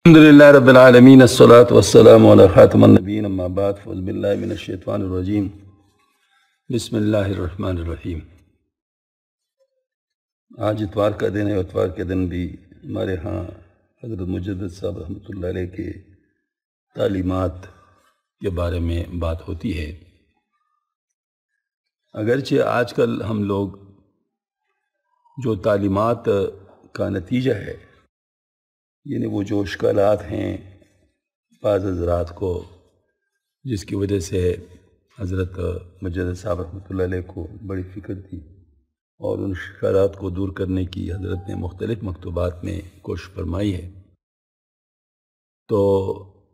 الحمدللہ رب العالمین الصلاة والسلام علی خاتم النبیین اما بعد فاعوذ باللہ من الشیطان الرجیم بسم اللہ الرحمن الرحیم۔ آج اتوار کا دن ہے۔ اتوار کے دن بھی ہمارے ہاں حضرت مجدد صاحب رحمۃ اللہ علیہ کے تعلیمات کے بارے میں بات ہوتی ہے۔ اگرچہ آج کل ہم لوگ جو تعلیمات کا نتیجہ ہے، یعنی وہ جو اشکالات ہیں بعض حضرات کو، جس کی وجہ سے حضرت مجدد صاحب رحمۃ اللہ علیہ کو بڑی فکر تھی اور ان اشکالات کو دور کرنے کی حضرت نے مختلف مکتوبات میں کوشش فرمائی ہے، تو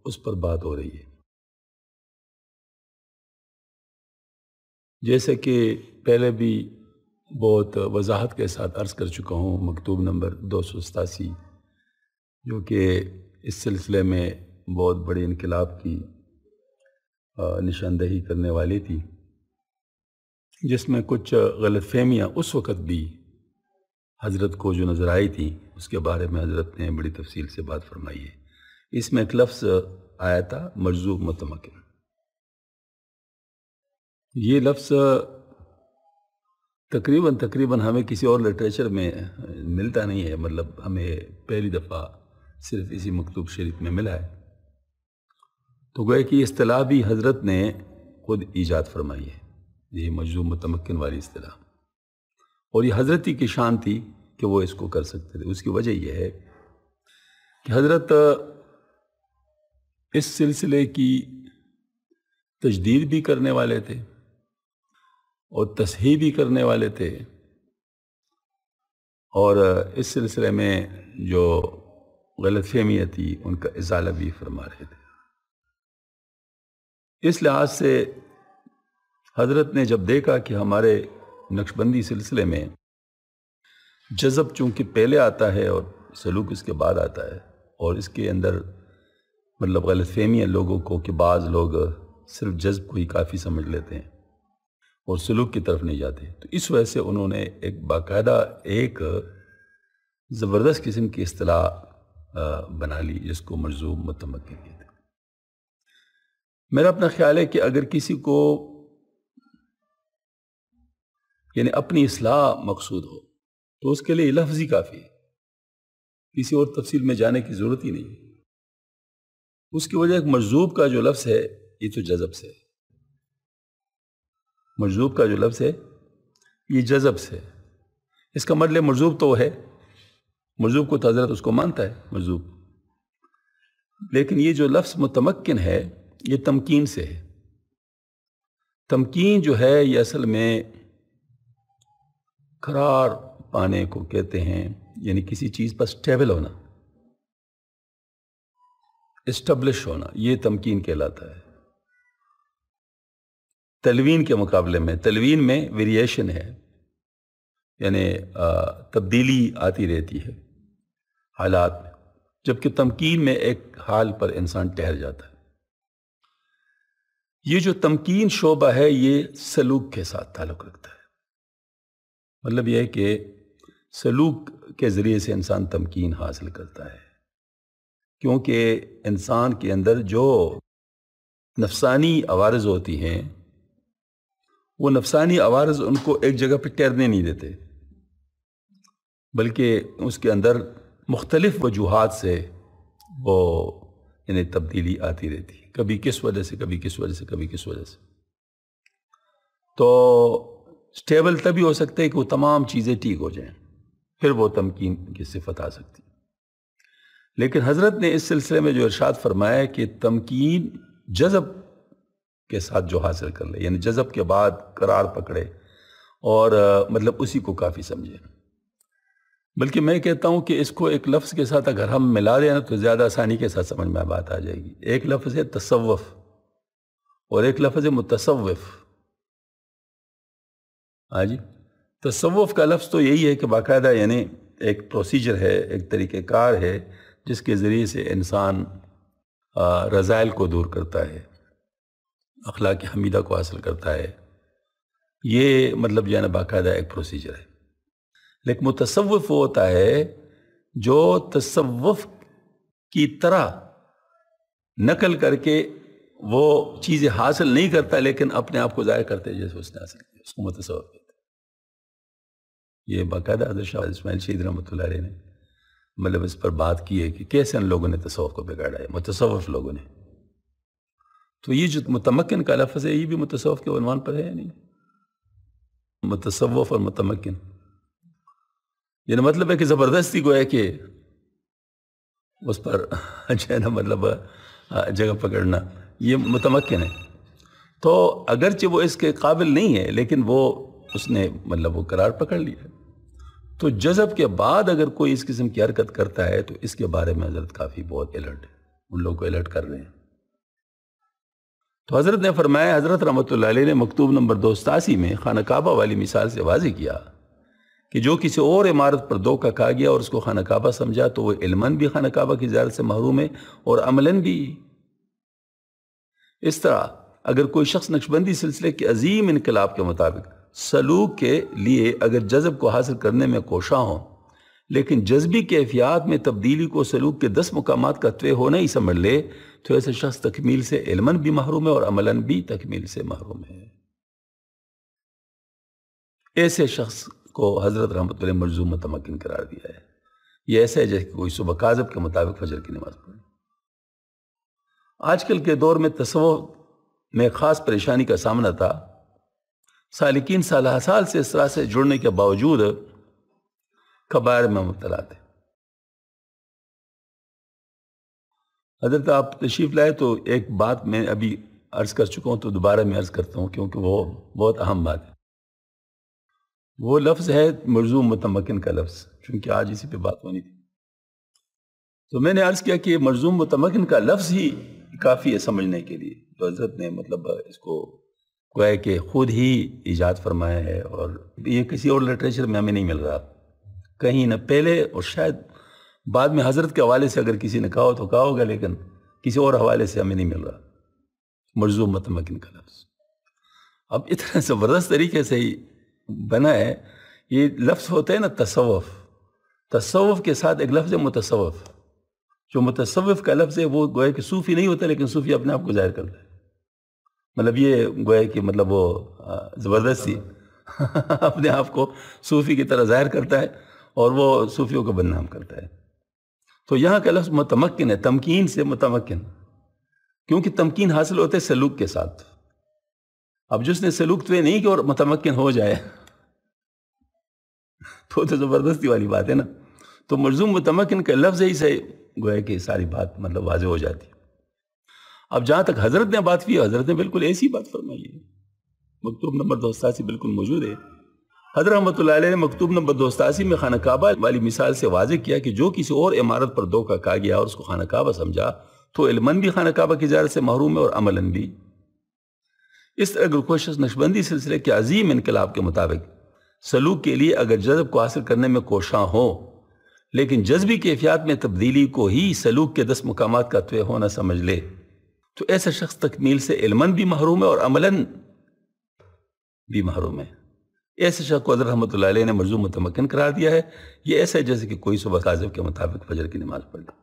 اس پر بات ہو رہی ہے۔ جیسے کہ پہلے بھی بہت وضاحت کے ساتھ عرض کر چکا ہوں، مکتوب نمبر 287 جو کہ اس سلسلے میں بہت بڑے انقلاب کی نشاندہی کرنے والی تھی، جس میں کچھ غلط فہمیاں اس وقت بھی حضرت کو جو نظر آئی تھی، اس کے بارے میں حضرت نے بڑی تفصیل سے بات فرمائی ہے۔ اس میں ایک لفظ آیا تھا مجذوب متمکن۔ یہ لفظ تقریباً ہمیں کسی اور لٹریچر میں ملتا نہیں ہے، مطلب ہمیں پہلی دفعہ صرف اسی مکتوب شریف میں ملا ہے، تو گویا کہ یہ اصطلاح بھی حضرت نے خود ایجاد فرمائی ہے، یہ مجذوب متمکن والی اصطلاح، اور یہ حضرت ہی کی شان تھی کہ وہ اس کو کر سکتے تھے۔ اس کی وجہ یہ ہے کہ حضرت اس سلسلے کی تجدید بھی کرنے والے تھے اور تصحیح بھی کرنے والے تھے، اور اس سلسلے میں جو غلط فہمیاں تھی ان کا ازالہ بھی فرما رہے تھے۔ اس لحاظ سے حضرت نے جب دیکھا کہ ہمارے نقشبندی سلسلے میں جذب چونکہ پہلے آتا ہے اور سلوک اس کے بعد آتا ہے، اور اس کے اندر مطلب غلط فہمیاں لوگوں کو کہ بعض لوگ صرف جذب کو ہی کافی سمجھ لیتے ہیں اور سلوک کی طرف نہیں جاتے، تو اس وجہ سے انہوں نے ایک باقاعدہ ایک زبردست قسم کی اصطلاح بنا لی، جس کو مجذوب متمکن کہتے ہیں۔ میرا اپنا خیال ہے کہ اگر کسی کو یعنی اپنی اصلاح مقصود ہو تو اس کے لیے لفظ ہی کافی ہے، کسی اور تفصیل میں جانے کی ضرورت ہی نہیں۔ اس کی وجہ ایک مجذوب کا جو لفظ ہے یہ تو جذب سے ہے، مجذوب کا جو لفظ ہے یہ جذب سے ہے۔ اس کا مطلب مجذوب تو ہے، مجذوب کو تو حضرت اس کو مانتا ہے مجذوب، لیکن یہ جو لفظ متمکن ہے یہ تمکین سے ہے۔ تمکین جو ہے یہ اصل میں قرار پانے کو کہتے ہیں، یعنی کسی چیز پر سٹیبل ہونا، اسٹیبلش ہونا، یہ تمکین کہلاتا ہے۔ تلوین کے مقابلے میں، تلوین میں ویریشن ہے، یعنی تبدیلی آتی رہتی ہے حالات میں، جبکہ تمکین میں ایک حال پر انسان ٹھہر جاتا ہے۔ یہ جو تمکین شعبہ ہے یہ سلوک کے ساتھ تعلق رکھتا ہے، مطلب یہ ہے کہ سلوک کے ذریعے سے انسان تمکین حاصل کرتا ہے، کیونکہ انسان کے اندر جو نفسانی عوارض ہوتی ہیں وہ نفسانی عوارض ان کو ایک جگہ پہ ٹھہرنے نہیں دیتے، بلکہ اس کے اندر مختلف وجوہات سے وہ یعنی تبدیلی آتی رہتی ہے، کبھی کس وجہ سے، کبھی کس وجہ سے، کبھی کس وجہ سے۔ تو سٹیبل تبھی ہو سکتا ہے کہ وہ تمام چیزیں ٹھیک ہو جائیں، پھر وہ تمکین کی صفت آ سکتی ہے۔ لیکن حضرت نے اس سلسلے میں جو ارشاد فرمایا کہ تمکین جذب کے ساتھ جو حاصل کر لے، یعنی جذب کے بعد قرار پکڑے اور مطلب اسی کو کافی سمجھے، بلکہ میں کہتا ہوں کہ اس کو ایک لفظ کے ساتھ اگر ہم ملا دیں تو زیادہ آسانی کے ساتھ سمجھ میں بات آ جائے گی۔ ایک لفظ ہے تصوف اور ایک لفظ ہے متصوف۔ ہاں جی، تصوف کا لفظ تو یہی ہے کہ باقاعدہ یعنی ایک پروسیجر ہے، ایک طریقہ کار ہے جس کے ذریعے سے انسان رذائل کو دور کرتا ہے، اخلاق حمیدہ کو حاصل کرتا ہے، یہ مطلب جو ہے نا باقاعدہ ایک پروسیجر ہے۔ لیکن متصوف وہ ہوتا ہے جو تصوف کی طرح نقل کر کے وہ چیزیں حاصل نہیں کرتا لیکن اپنے آپ کو ظاہر کرتے جیسے اس نے حاصل کیا، اس کو متصوف کہتے ہیں۔ یہ باقاعدہ حضرت شاہ اسماعیل شہید رحمۃ اللہ علیہ نے مطلب اس پر بات کی ہے کہ کیسے ان لوگوں نے تصوف کو بگاڑا ہے، متصوف لوگوں نے۔ تو یہ جو متمکن کا لفظ ہے یہ بھی متصوف کے عنوان پر ہے یا نہیں؟ متصوف اور متمکن یہ مطلب ہے کہ زبردستی کو ہے کہ اس پر جو ہے نا مطلب جگہ پکڑنا، یہ متمکن ہے۔ تو اگرچہ وہ اس کے قابل نہیں ہے لیکن وہ اس نے مطلب وہ قرار پکڑ لیا ہے۔ تو جذب کے بعد اگر کوئی اس قسم کی حرکت کرتا ہے تو اس کے بارے میں حضرت کافی بہت الرٹ ہے، ان لوگوں کو الرٹ کر رہے ہیں۔ تو حضرت نے فرمایا، حضرت رحمۃ اللہ علیہ نے مکتوب نمبر 287 میں خانہ کعبہ والی مثال سے واضح کیا کہ جو کسی اور عمارت پر دھوکہ کھا گیا اور اس کو خانہ کعبہ سمجھا تو وہ علماً بھی خانہ کعبہ کی زیارت سے محروم ہے اور عملاً بھی۔ اس طرح اگر کوئی شخص نقشبندی سلسلے کے عظیم انقلاب کے مطابق سلوک کے لیے اگر جذب کو حاصل کرنے میں کوشاں ہو لیکن جذبی کیفیات میں تبدیلی کو سلوک کے 10 مقامات کا طے ہونا ہی سمجھ لے تو ایسے شخص تکمیل سے علماً بھی محروم ہے اور عملاً بھی تکمیل سے محروم ہے۔ ایسے شخص کو حضرت رحمۃ اللہ ملزوم متمکن قرار دیا ہے۔ یہ ایسا ہے جیسے کہ کوئی صبح کاذب کے مطابق فجر کی نماز پڑھے۔ آج کل کے دور میں تصوف میں خاص پریشانی کا سامنا تھا۔ سالکین سال سال سے اس طرح سے جڑنے کے باوجود کبائر میں مبتلا تھے۔ حضرت آپ تشریف لائے تو ایک بات میں ابھی عرض کر چکا ہوں تو دوبارہ میں عرض کرتا ہوں کیونکہ وہ بہت اہم بات ہے۔ وہ لفظ ہے ملزوم متمکن کا لفظ، چونکہ آج اسی پہ بات ہونی تھی۔ تو میں نے عرض کیا کہ ملزوم متمکن کا لفظ ہی کافی ہے سمجھنے کے لیے، تو حضرت نے مطلب اس کو گویا کہ خود ہی ایجاد فرمایا ہے، اور یہ کسی اور لٹریچر میں ہمیں نہیں مل رہا کہیں، نہ پہلے اور شاید بعد میں حضرت کے حوالے سے اگر کسی نے کہا ہو تو کہا ہوگا، لیکن کسی اور حوالے سے ہمیں نہیں مل رہا ملزوم متمکن کا لفظ۔ اب اتنا زبردست طریقے سے ہی بنا ہے۔ یہ لفظ ہوتا ہے نا تصوف، تصوف کے ساتھ ایک لفظ ہے متصوف۔ جو متصوف کا لفظ ہے وہ گویا کہ صوفی نہیں ہوتا لیکن صوفی اپنے آپ کو ظاہر کرتا ہے، مطلب یہ گویا کہ مطلب وہ زبردستی اپنے آپ کو صوفی کی طرح ظاہر کرتا ہے اور وہ صوفیوں کو بدنام کرتا ہے۔ تو یہاں کا لفظ متمکن ہے، تمکین سے متمکن، کیونکہ تمکین حاصل ہوتا ہے سلوک کے ساتھ۔ اب جس نے سلوک تو نہیں کہ اور متمکن ہو جائے تو زبردستی والی بات ہے نا۔ تو ملزوم متمکن کا لفظ ہی سے گویا کہ ساری بات مطلب واضح ہو جاتی ہے۔ اب جہاں تک حضرت نے بات کی، حضرت نے بالکل ایسی بات فرمائی ہے، مکتوب نمبر 287 بالکل موجود ہے۔ حضرت رحمۃ اللہ علیہ نے مکتوب نمبر 287 میں خانہ کعبہ والی مثال سے واضح کیا کہ جو کسی اور عمارت پر دھوکہ کھا گیا اور اس کو خانہ کعبہ سمجھا تو علماً بھی خانہ کعبہ کی زیارت سے محروم ہے اور عملاً بھی۔ اس طرح اگر کوئی شخص نقشبندی سلسلے کے عظیم انقلاب کے مطابق سلوک کے لیے اگر جذب کو حاصل کرنے میں کوشاں ہو لیکن جذبی کیفیات میں تبدیلی کو ہی سلوک کے 10 مقامات کا طے ہونا سمجھ لے تو ایسا شخص تکمیل سے علماً بھی محروم ہے اور عملاً بھی محروم ہے۔ ایسے شخص کو حضرت رحمۃ اللہ علیہ نے ملزوم متمکن قرار دیا ہے۔ یہ ایسا ہے جیسے کہ کوئی صبح کاذب کے مطابق فجر کی نماز پڑھ لے۔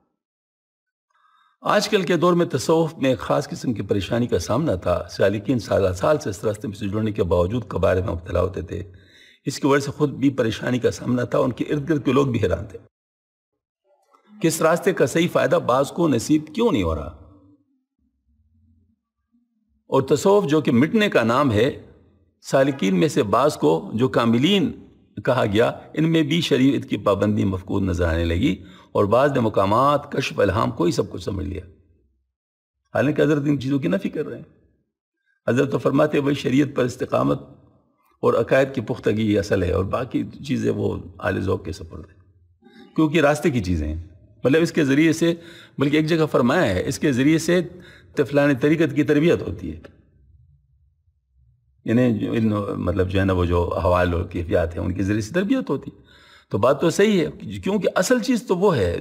آج کل کے دور میں تصوف میں ایک خاص قسم کی پریشانی کا سامنا تھا۔ سالکین سال سال سے اس راستے میں سے جڑنے کے باوجود کبائر میں مبتلا ہوتے تھے۔ اس کی وجہ سے خود بھی پریشانی کا سامنا تھا، ان کے ارد گرد کے لوگ بھی حیران تھے کہ اس راستے کا صحیح فائدہ بعض کو نصیب کیوں نہیں ہو رہا۔ اور تصوف جو کہ مٹنے کا نام ہے، سالکین میں سے بعض کو جو کاملین کہا گیا ان میں بھی شریعت کی پابندی مفقود نظر آنے لگی اور بعض نے مقامات، کشف، الہام کو ہی سب کچھ سمجھ لیا، حالانکہ حضرت ان چیزوں کی نفی کر رہے ہیں۔ حضرت تو فرماتے ہیں بھائی شریعت پر استقامت اور عقائد کی پختگی اصل ہے اور باقی چیزیں وہ اعلی ذوق کے سپرد ہیں، کیونکہ راستے کی چیزیں ہیں۔ مطلب اس کے ذریعے سے، بلکہ ایک جگہ فرمایا ہے اس کے ذریعے سے طفلان طریقت کی تربیت ہوتی ہے، یعنی مطلب جو ہے نا وہ جو حوال اور کیفیات ہیں ان کے ذریعے سے تربیت ہوتی ہے۔ تو بات تو صحیح ہے، کیونکہ اصل چیز تو وہ ہے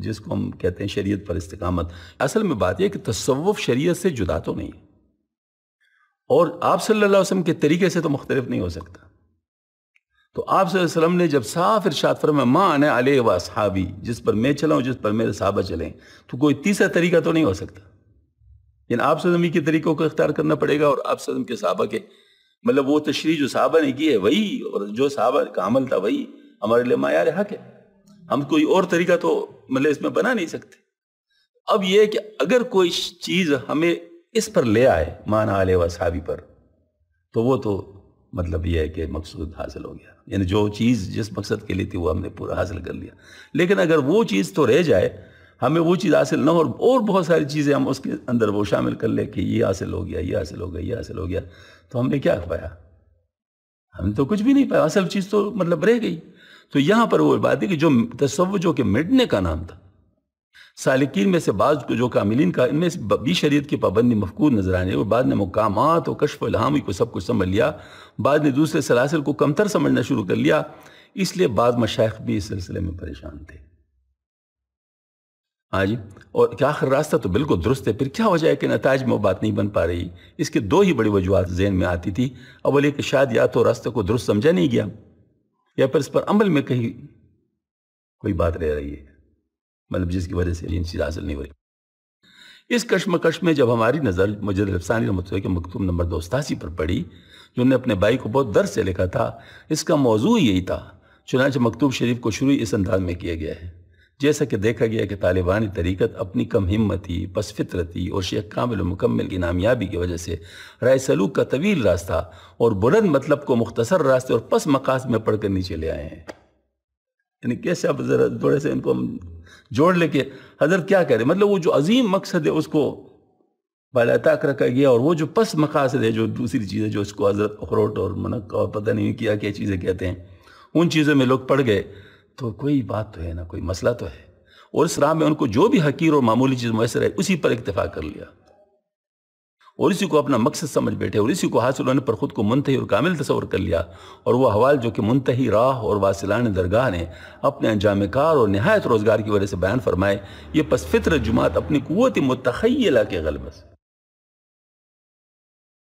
جس کو ہم کہتے ہیں شریعت پر استقامت۔ اصل میں بات یہ کہ تصوف شریعت سے جدا تو نہیں ہے اور آپ صلی اللہ علیہ وسلم کے طریقے سے تو مختلف نہیں ہو سکتا۔ تو آپ صلی اللہ علیہ وسلم نے جب صاف ارشاد فرمایا ما انا علیہ و اصحابی، جس پر میں چلا ہوں، جس پر میرے صحابہ چلیں، تو کوئی تیسرا طریقہ تو نہیں ہو سکتا. یعنی آپ صلی اللہ علیہ وسلم کے طریقوں کو اختیار کرنا پڑے گا، اور آپ صلی اللہ علیہ وسلم کے صحابہ کے مطلب وہ تشریح جو صحابہ نے کی ہے وہی، اور جو صحابہ کا عمل تھا وہی ہمارے لیے معیار حق ہے. ہم کوئی اور طریقہ تو مطلب اس میں بنا نہیں سکتے. اب یہ کہ اگر کوئی چیز ہمیں اس پر لے آئے مانا علیہ و اصحابی پر، تو وہ تو مطلب یہ ہے کہ مقصود حاصل ہو گیا. یعنی جو چیز جس مقصد کے لیے تھی وہ ہم نے پورا حاصل کر لیا. لیکن اگر وہ چیز تو رہ جائے، ہمیں وہ چیز حاصل نہ ہو اور بہت ساری چیزیں ہم اس کے اندر وہ شامل کر لیں کہ یہ حاصل ہو گیا، یہ حاصل ہو گیا، یہ حاصل ہو گیا، تو ہم نے کیا پایا؟ ہم نے تو کچھ بھی نہیں پایا. اصل چیز تو مطلب رہ گئی. تو یہاں پر وہ بات ہے کہ جو تصوف جو کہ مٹنے کا نام تھا، سالکین میں سے بعض جو کاملین کا، ان میں سے بھی شریعت کی پابندی مفقود نظر آنے، اور بعد نے مقامات اور کشف الہامی کو سب کچھ سمجھ لیا، بعد نے دوسرے سلاسل کو کمتر سمجھنا شروع کر لیا. اس لیے بعض مشائخ بھی اس سلسلے میں پریشان تھے. ہاں جی. اور کیا آخر راستہ تو بالکل درست ہے. پھر کیا وجہ ہے کہ نتائج میں وہ بات نہیں بن پا رہی؟ اس کے دو ہی بڑی وجوہات ذہن میں آتی تھی. اول یہ کہ شاید یا تو راستہ کو درست سمجھا نہیں گیا، یا پھر اس پر عمل میں کہیں کوئی بات رہ رہی ہے، مطلب جس کی وجہ سے یہ چیز حاصل نہیں ہو رہی. اس کشمکش میں جب ہماری نظر مجد الافسانی رحمۃ اللہ کے مکتوب نمبر 287 پر پڑی، جو نے اپنے بھائی کو بہت درد سے لکھا تھا، اس کا موضوع یہی تھا. چنانچہ مکتوب شریف کو شروع اس انداز میں کیا گیا ہے: جیسا کہ دیکھا گیا کہ طالبانی طریقت اپنی کم ہمتی، پس فطرتی اور شیخ کامل و مکمل کی نامیابی کی وجہ سے رائے سلوک کا طویل راستہ اور بلند مطلب کو مختصر راستے اور پس مقاصد میں پڑھ کر نیچے لے آئے ہیں. یعنی کیسے اب ذرا تھوڑے سے ان کو ہم جوڑ لے کے حضرت کیا کہہ رہے، مطلب وہ جو عظیم مقصد ہے اس کو بالا طاق رکھا گیا، اور وہ جو پس مقاصد ہے، جو دوسری چیزیں جو اس کو حضرت اخروٹ اور منق اور پتہ نہیں کیا کیا چیزیں کہتے ہیں، ان چیزوں میں لوگ پڑ گئے. تو کوئی بات تو ہے نا، کوئی مسئلہ تو ہے. اور اس راہ میں ان کو جو بھی حقیر اور معمولی چیز میسر ہے اسی پر اکتفا کر لیا، اور اسی کو اپنا مقصد سمجھ بیٹھے، اور اسی کو حاصل ہونے پر خود کو منتہی اور کامل تصور کر لیا. اور وہ احوال جو کہ منتہی راہ اور واصلان درگاہ نے اپنے انجام کار اور نہایت روزگار کی وجہ سے بیان فرمائے، یہ پس فطرت جماعت اپنی قوت متخیلہ کے غلبہ سے،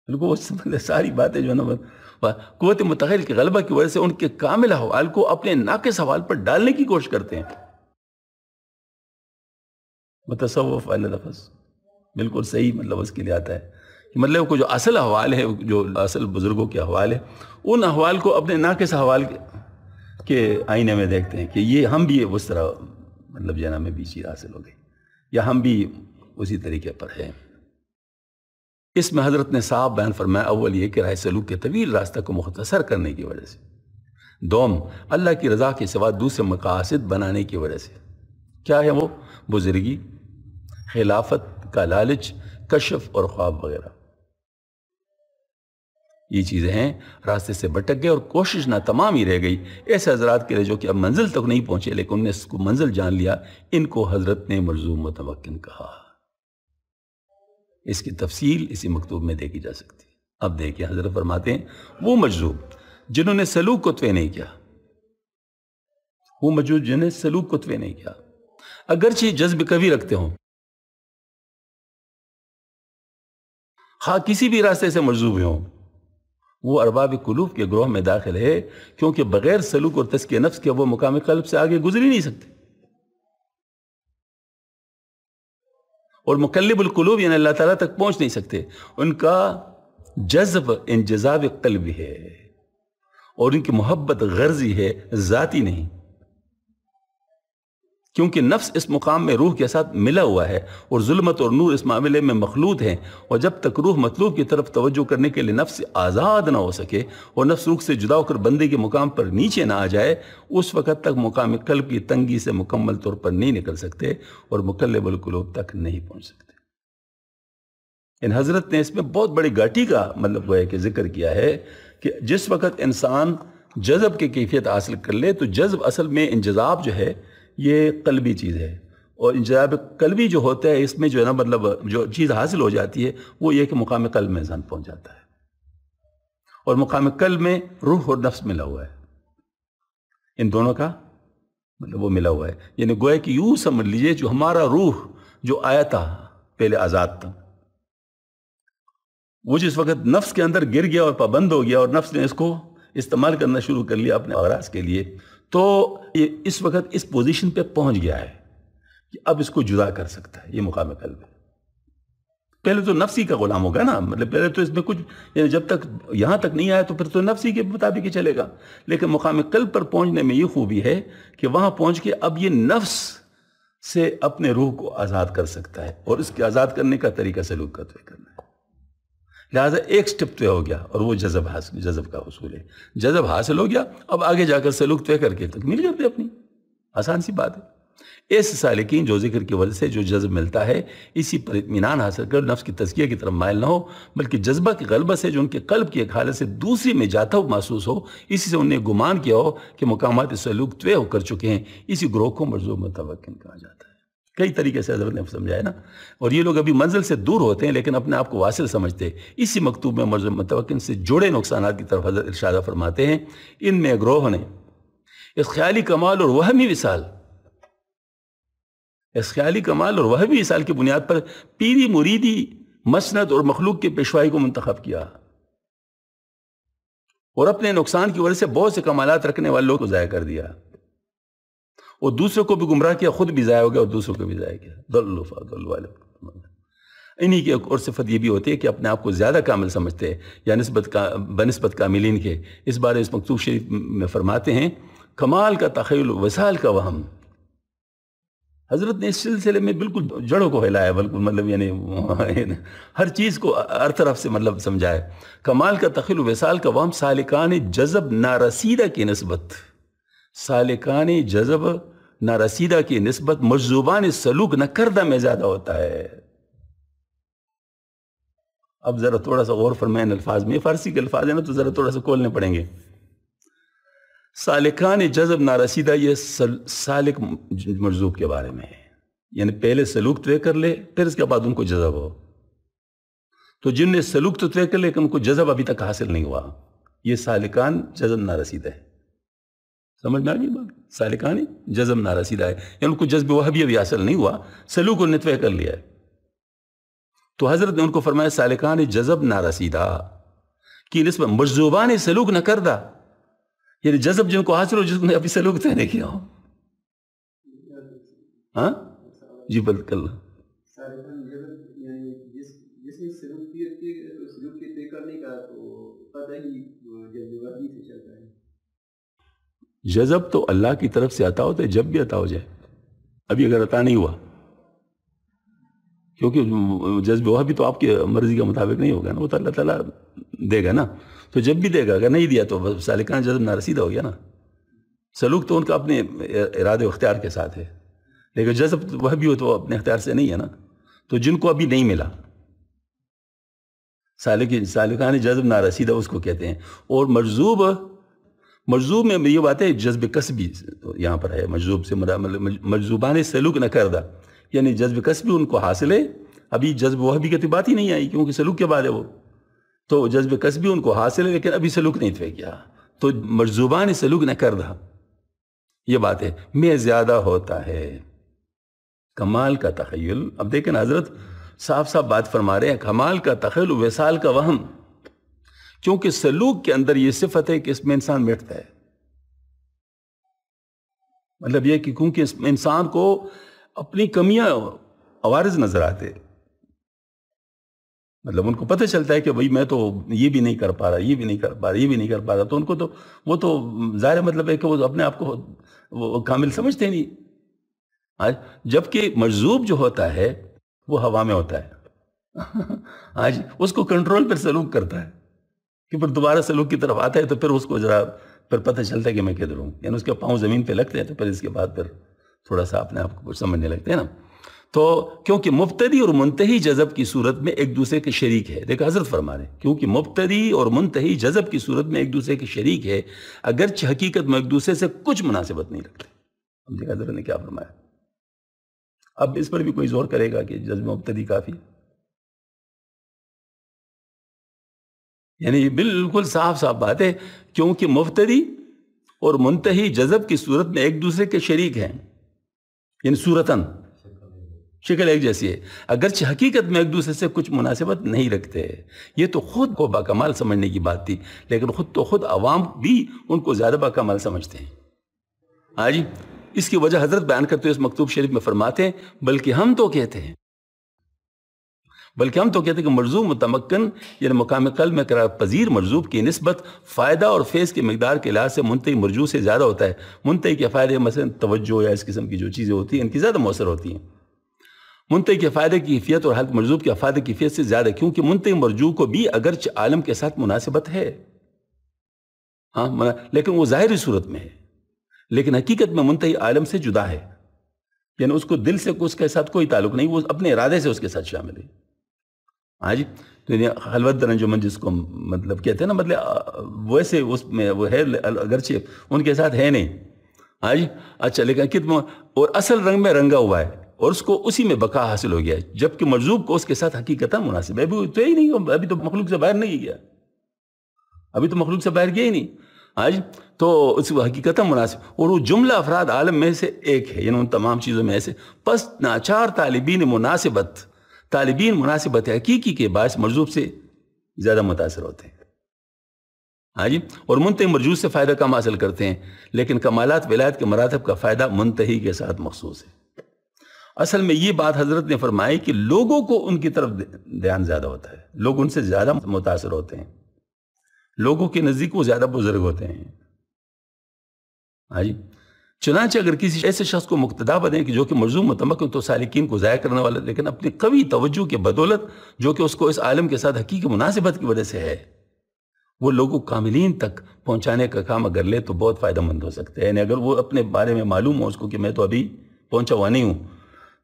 بالکل ساری باتیں جو ہے نا قوت متخیل کے غلبہ کی وجہ سے ان کے کامل احوال کو اپنے ناقص احوال پر ڈالنے کی کوشش کرتے ہیں. متصوف والا لفظ بالکل صحیح مطلب اس کے لیے آتا ہے کہ مطلب کو جو اصل احوال ہے، جو اصل بزرگوں کے احوال ہے، ان احوال کو اپنے ناقص احوال کے آئینے میں دیکھتے ہیں کہ یہ ہم بھی اس طرح مطلب جو ہے نا ہمیں بھی چیز حاصل ہو گئی، یا ہم بھی اسی طریقے پر ہیں. اس میں حضرت نے صاحب بیان فرمایا: اول یہ کہ رائے سلوک کے طویل راستہ کو مختصر کرنے کی وجہ سے، دوم اللہ کی رضا کے سوا دوسرے مقاصد بنانے کی وجہ سے. کیا ہے وہ؟ بزرگی، خلافت کا لالچ، کشف اور خواب وغیرہ. یہ چیزیں ہیں، راستے سے بھٹک گئے اور کوشش نہ تمام ہی رہ گئی. ایسے حضرات کے لیے جو کہ اب منزل تک نہیں پہنچے لیکن انہوں نے اس کو منزل جان لیا، ان کو حضرت نے ملزوم متمکن کہا. اس کی تفصیل اسی مکتوب میں دیکھی جا سکتی ہے. اب دیکھیں حضرت فرماتے ہیں: وہ مجذوب جنہوں نے سلوک کو طے نہیں کیا، وہ مجذوب جنہوں نے سلوک کو طے نہیں کیا، اگرچہ جذب کبھی رکھتے ہوں، ہاں کسی بھی راستے سے مجذوب ہوں، وہ ارباب قلوب کے گروہ میں داخل ہے، کیونکہ بغیر سلوک اور تزکیہ نفس کے وہ مقام قلب سے آگے گزر ہی نہیں سکتے. اور مقلب القلوب یعنی اللہ تعالیٰ تک پہنچ نہیں سکتے. ان کا جذب انجذاب قلبی ہے، اور ان کی محبت غرضی ہے، ذاتی نہیں، کیونکہ نفس اس مقام میں روح کے ساتھ ملا ہوا ہے، اور ظلمت اور نور اس معاملے میں مخلوط ہیں. اور جب تک روح مطلوب کی طرف توجہ کرنے کے لیے نفس آزاد نہ ہو سکے اور نفس روح سے جدا ہو کر بندے کے مقام پر نیچے نہ آ جائے، اس وقت تک مقام قلب کی تنگی سے مکمل طور پر نہیں نکل سکتے اور مقلب القلوب تک نہیں پہنچ سکتے. ان حضرت نے اس میں بہت بڑی گاٹی کا مطلب وہ ہے کہ ذکر کیا ہے کہ جس وقت انسان جذب کی کیفیت حاصل کر لے، تو جذب اصل میں انجذاب جو ہے یہ قلبی چیز ہے، اور انجذاب قلبی جو ہوتا ہے اس میں جو ہے نا مطلب جو چیز حاصل ہو جاتی ہے وہ یہ کہ مقام قلب میں انسان پہنچ جاتا ہے، اور مقام قلب میں روح اور نفس ملا ہوا ہے، ان دونوں کا مطلب وہ ملا ہوا ہے. یعنی گویا کہ یوں سمجھ لیجئے جو ہمارا روح جو آیا تھا پہلے آزاد تھا، وہ جس وقت نفس کے اندر گر گیا اور پابند ہو گیا اور نفس نے اس کو استعمال کرنا شروع کر لیا اپنے اغراض کے لیے، تو یہ اس وقت اس پوزیشن پہ پہنچ گیا ہے کہ اب اس کو جدا کر سکتا ہے، یہ مقام قلب ہے۔ پہلے تو نفسی کا غلام ہوگا نا، مطلب پہلے تو اس میں کچھ، یعنی جب تک یہاں تک نہیں آیا تو پھر تو نفسی کے مطابق ہی چلے گا، لیکن مقام قلب پر پہنچنے میں یہ خوبی ہے کہ وہاں پہنچ کے اب یہ نفس سے اپنے روح کو آزاد کر سکتا ہے، اور اس کے آزاد کرنے کا طریقہ سلوک کا طے کرنا ہے۔ لہٰذا ایک سٹیپ طے ہو گیا، اور وہ جذب کا حصول ہے۔ جذب حاصل ہو گیا، اب آگے جا کر سلوک طے کر کے تکمیل کر دے اپنی، آسان سی بات ہے۔ ایسے سالکین جو ذکر کی وجہ سے جو جذب ملتا ہے، اسی پر اطمینان حاصل کر نفس کی تزکیہ کی طرف مائل نہ ہو، بلکہ جذبہ کی غلبہ سے جو ان کے قلب کی ایک حالت سے دوسری میں جاتا ہو محسوس ہو، اسی سے انہیں گمان کیا ہو کہ مقامات سلوک طے ہو کر چکے ہیں، اسی گروہ کو مرجو متوکل کہا جاتا ہے۔ کئی طریقے سے حضرت نے سمجھایا نا، اور یہ لوگ ابھی منزل سے دور ہوتے ہیں لیکن اپنے آپ کو واصل سمجھتے ہیں۔ اسی مکتوب میں مرجو متوکل سے جڑے نقصانات کی طرف حضرت ارشادہ فرماتے ہیں، ان میں گروہ نے اس خیالی کمال اور وہمی وصال، اس خیالی کمال اور وہمی وصال کی بنیاد پر پیری مریدی مسند اور مخلوق کے پیشوائی کو منتخب کیا، اور اپنے نقصان کی وجہ سے بہت سے کمالات رکھنے والوں کو ضائع کر دیا، اور دوسروں کو بھی گمراہ کیا، خود بھی ضائع ہو گیا اور دوسروں کو بھی ضائع کیا۔ ضلوا فضلوا علیکم۔ انہی کی ایک اور صفت یہ بھی ہوتی ہے کہ اپنے آپ کو زیادہ کامل سمجھتے ہیں، یا بنسبت کاملین کے۔ اس بارے اس مکتوب شریف میں فرماتے ہیں، کمال کا تخیل، وصال کا وہم۔ حضرت نے اس سلسلے میں بالکل جڑوں کو ہلایا، بالکل مطلب یعنی ہر چیز کو ہر طرف سے مطلب سمجھائے۔ کمال کا تخیل، وصال کا وہم سالکان جذب نارسیدہ کی نسبت، سالکان جذب نارسیدہ کی نسبت مجذوبان سلوک نہ کردہ میں زیادہ ہوتا ہے۔ اب ذرا تھوڑا سا غور فرمائیں الفاظ میں، فارسی کے الفاظ ہیں نا تو ذرا تھوڑا سا کھولنے پڑیں گے۔ سالکان جذب نارسیدہ، یہ سالک مجذوب کے بارے میں ہے، یعنی پہلے سلوک طے کر لے پھر اس کے بعد ان کو جذب ہو۔ تو جن نے سلوک تو طے کر لے لیکن ان کو جذب ابھی تک حاصل نہیں ہوا، یہ سالکان جذب نارسیدہ ہے۔ سمجھ میں آ گئی بات؟ سالکان جذب نارسیدہ ہے، یعنی ان کو جذب وہابی ابھی حاصل نہیں ہوا، سلوک انہوں نے طے کر لیا ہے۔ تو حضرت نے ان کو فرمایا سالکان جذب نارسیدہ کی نسبت مجذوبان سلوک نہ کردہ، یعنی جذب جن کو حاصل ہو جس کو نے ابھی سلوک طے نہیں کیا ہو۔ ہاں جی بالکل، جذب تو اللہ کی طرف سے عطا ہوتا ہے، جب بھی عطا ہو جائے، ابھی اگر عطا نہیں ہوا، کیونکہ جذب وہ بھی تو آپ کی مرضی کے مطابق نہیں ہوگا نا، وہ تو اللہ تعالیٰ دے گا نا، تو جب بھی دے گا، اگر نہیں دیا تو سالکان جذب نارسیدہ ہو گیا نا۔ سلوک تو ان کا اپنے ارادے و اختیار کے ساتھ ہے، لیکن جذب وہ بھی ہو تو اپنے اختیار سے نہیں ہے نا۔ تو جن کو ابھی نہیں ملا، سالکان جذب نارسیدہ اس کو کہتے ہیں۔ اور مجذوب میں یہ بات ہے، جذب کسبی یہاں پر ہے، مجذوب سے مجذوبان سلوک نہ کردہ، یعنی جذب کسبی ان کو حاصل ہے، ابھی جذب وہابی کی بات ہی نہیں آئی کیونکہ سلوک کے بعد ہے وہ، تو جذب کسبی ان کو حاصل ہے لیکن ابھی سلوک نہیں طے کیا، تو مجذوبان سلوک نہ کردہ، یہ بات ہے۔ میں زیادہ ہوتا ہے کمال کا تخیل۔ اب دیکھیں حضرت صاف صاف بات فرما رہے ہیں، کمال کا تخیل، وصال کا وہم، کیونکہ سلوک کے اندر یہ صفت ہے کہ اس میں انسان مٹتا ہے، مطلب یہ کہ کیونکہ اس میں انسان کو اپنی کمیاں عوارض نظر آتے، مطلب ان کو پتہ چلتا ہے کہ بھئی میں تو یہ بھی نہیں کر پا رہا، یہ بھی نہیں کر پا رہا، یہ بھی نہیں کر پا رہا، تو ان کو تو وہ تو ظاہر مطلب ہے کہ وہ اپنے آپ کو وہ کامل سمجھتے نہیں۔ جبکہ مجذوب جو ہوتا ہے وہ ہوا میں ہوتا ہے، آج اس کو کنٹرول پر سلوک کرتا ہے کہ پھر دوبارہ سلوک کی طرف آتا ہے تو پھر اس کو ذرا پھر پتہ چلتا ہے کہ میں کدھر ہوں، یعنی اس کے پاؤں زمین پہ لگتے ہیں تو پھر اس کے بعد پھر تھوڑا سا اپنے آپ کو سمجھنے لگتے ہیں نا۔ تو کیونکہ مبتدی اور منتہی جذب کی صورت میں ایک دوسرے کے شریک ہے، دیکھو حضرت فرما رہے ہیں، کیونکہ مبتدی اور منتہی جذب کی صورت میں ایک دوسرے کے شریک ہے، اگرچہ حقیقت میں ایک دوسرے سے کچھ مناسبت نہیں رکھتے۔ اب دیکھا حضرت نے کیا فرمایا، اب اس پر بھی کوئی زور کرے گا کہ جذب مبتدی کافی، یعنی بالکل صاف صاف بات ہے، کیونکہ مبتدی اور منتہی جذب کی صورت میں ایک دوسرے کے شریک ہیں، یعنی صورتاً شکل ایک جیسی ہے، اگرچہ حقیقت میں ایک دوسرے سے کچھ مناسبت نہیں رکھتے. یہ تو خود کو باکمال سمجھنے کی بات تھی، لیکن خود عوام بھی ان کو زیادہ باکمال سمجھتے ہیں. ہاں جی، اس کی وجہ حضرت بیان کرتے ہوئے اس مکتوب شریف میں فرماتے ہیں بلکہ ہم تو کہتے ہیں کہ مرزوق متمکن یعنی مقام قلب میں قرار پذیر مرزوق کی نسبت فائدہ اور فیض کی مقدار کے لحاظ سے منتہی مرجو سے زیادہ ہوتا ہے. منتہی کے فائدے مثلا توجہ یا اس قسم کی جو چیزیں ہوتی ہیں ان کی زیادہ مؤثر ہوتی ہیں. منتہی کے فائدے کی کیفیت اور حالت مرزوق کے فائدے کی کیفیت سے زیادہ، کیونکہ منتہی مرجو کو بھی اگرچہ عالم کے ساتھ مناسبت ہے، ہاں، لیکن وہ ظاہری صورت میں ہے، لیکن حقیقت میں منتہی عالم سے جدا ہے. یعنی اس کو دل سے اس کے ساتھ کوئی تعلق نہیں، وہ اپنے ارادے سے اس کے ساتھ شامل ہے. ہاں جی، تو خلوت در انجمن جس کو مطلب کہتے ہیں نا، مطلب ویسے اس میں وہ ہے اگرچہ ان کے ساتھ ہے نہیں. ہاں جی، اچھا، لیکن کتنا اور اصل رنگ میں رنگا ہوا ہے اور اس کو اسی میں بقا حاصل ہو گیا ہے، جبکہ مرزوق کو اس کے ساتھ حقیقتاً مناسب ہے. ابھی تو ہی نہیں، ابھی تو مخلوق سے باہر نہیں گیا، ابھی تو مخلوق سے باہر گیا ہی نہیں. ہاں جی، تو اس کو حقیقتاً مناسب، اور وہ جملہ افراد عالم میں سے ایک ہے، یعنی ان تمام چیزوں میں سے. پس ناچار طالبین مناسبت حقیقی کے باعث مرزوق سے زیادہ متاثر ہوتے ہیں. ہاں جی، اور منتہی مرجو سے فائدہ کم حاصل کرتے ہیں، لیکن کمالات ولایت کے مراتب کا فائدہ منتہی کے ساتھ مخصوص ہے. اصل میں یہ بات حضرت نے فرمائی کہ لوگوں کو ان کی طرف دھیان زیادہ ہوتا ہے، لوگ ان سے زیادہ متاثر ہوتے ہیں، لوگوں کے نزدیک وہ زیادہ بزرگ ہوتے ہیں. ہاں جی، چنانچہ اگر کسی ایسے شخص کو مقتدا بنیں کہ جو کہ مرزوق متمکن تو سالکین کو ضائع کرنے والا، لیکن اپنی قوی توجہ کے بدولت جو کہ اس کو اس عالم کے ساتھ حقیقی مناسبت کی وجہ سے ہے، وہ لوگوں کاملین تک پہنچانے کا کام اگر لے تو بہت فائدہ مند ہو سکتے ہیں. یعنی اگر وہ اپنے بارے میں معلوم ہو اس کو کہ میں تو ابھی پہنچا ہوا نہیں ہوں،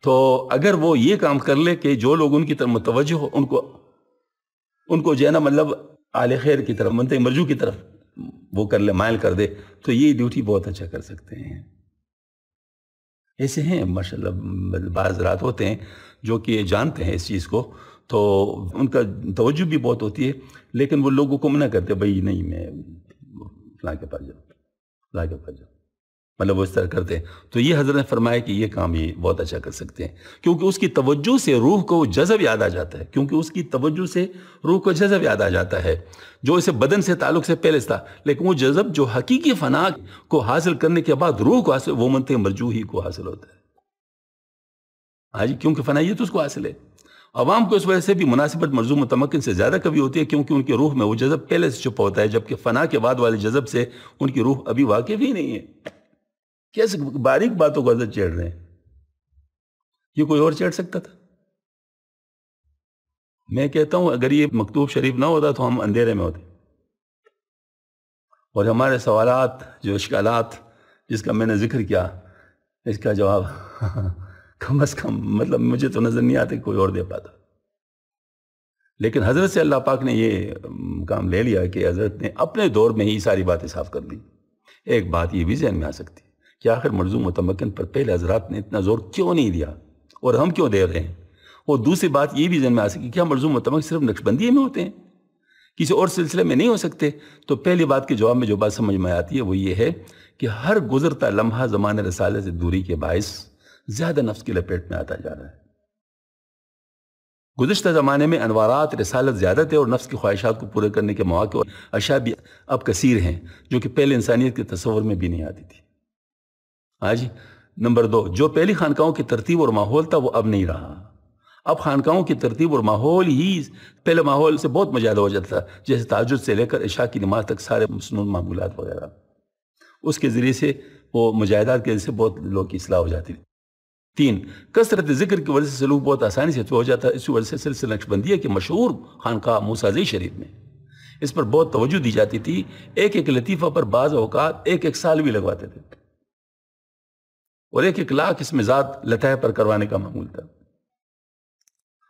تو اگر وہ یہ کام کر لے کہ جو لوگ ان کی طرف متوجہ ہو ان کو جو ہے نا مطلب اہل خیر کی طرف، منتہی مرجو کی طرف وہ کر لے، مائل کر دے، تو یہ ڈیوٹی بہت اچھا کر سکتے ہیں. ایسے ہیں ماشاءاللہ بعض رات ہوتے ہیں جو کہ جانتے ہیں اس چیز کو، تو ان کا توجہ بھی بہت ہوتی ہے، لیکن وہ لوگوں کو منع کرتے بھائی نہیں، میں فلاں کے پاس جاؤ، مطلب وہ اس طرح کرتے ہیں. تو یہ حضرت نے فرمایا کہ یہ کام یہ بہت اچھا کر سکتے ہیں، کیونکہ اس کی توجہ سے روح کو جذب یاد آ جاتا ہے، جو اسے بدن سے تعلق سے پہلے تھا، لیکن وہ جذب جو حقیقی فنا کو حاصل کرنے کے بعد روح کو حاصل، وہ منتہی مرجو ہی کو حاصل ہوتا ہے. ہاں جی، کیونکہ فنائیت اس کو حاصل ہے. عوام کو اس وجہ سے بھی مناسبت مرزوق متمکن سے زیادہ کبھی ہوتی ہے، کیونکہ ان کی روح میں وہ جذب پہلے سے چھپا ہوتا ہے، جبکہ فنا کے بعد والے جذب سے ان کی روح ابھی واقف ہی نہیں ہے. کیسے باریک باتوں کو حضرت چھیڑ رہے ہیں؟ یہ کوئی اور چھیڑ سکتا تھا؟ میں کہتا ہوں اگر یہ مکتوب شریف نہ ہوتا تو ہم اندھیرے میں ہوتے، اور ہمارے سوالات جو اشکالات جس کا میں نے ذکر کیا، اس کا جواب کم از کم مطلب مجھے تو نظر نہیں آتا کوئی اور دے پاتا. لیکن حضرت سے اللہ پاک نے یہ کام لے لیا کہ حضرت نے اپنے دور میں ہی ساری باتیں صاف کر دی. ایک بات یہ بھی ذہن میں آ سکتی کہ آخر مرزوق متمکن پر پہلے حضرات نے اتنا زور کیوں نہیں دیا اور ہم کیوں دے رہے ہیں. اور دوسری بات یہ بھی ذہن میں آ سکتی کہ کیا مرزوق متمکن صرف نقشبندی میں ہوتے ہیں، کسی اور سلسلے میں نہیں ہو سکتے؟ تو پہلی بات کے جواب میں جو بات سمجھ میں آتی ہے وہ یہ ہے کہ ہر گزرتا لمحہ زمان رسالت سے دوری کے باعث زیادہ نفس کی لپیٹ میں آتا جا رہا ہے. گزشتہ زمانے میں انوارات رسالت زیادہ تھے اور نفس کی خواہشات کو پورے کرنے کے مواقع اور اشیاء بھی اب کثیر ہیں جو کہ پہلے انسانیت کے تصور میں بھی نہیں آتی تھی. ہاں جی. نمبر 2، جو پہلی خانقاہوں کی ترتیب اور ماحول تھا وہ اب نہیں رہا. اب خانقاہوں کی ترتیب اور ماحول ہی پہلے ماحول سے بہت مزیادہ ہو جاتا تھا، جیسے تہجد سے لے کر عشاء کی نماز تک سارے مسنون معمولات وغیرہ، اس کے ذریعے سے وہ مجاہدات کے ذریعے سے بہت لوگ کی اصلاح ہو جاتی تھی. 3، کثرت ذکر کی وجہ سے سلوک بہت آسانی سے ہو جاتا ہے. اسی وجہ سے سلسلہ نقشبندیہ کے مشہور خانقاہ موسیٰ شریف میں اس پر بہت توجہ دی جاتی تھی. ایک لطیفہ پر بعض اوقات ایک سال بھی لگواتے تھے، اور 1,00,000 اس مزاد لطائف پر کروانے کا معمول تھا.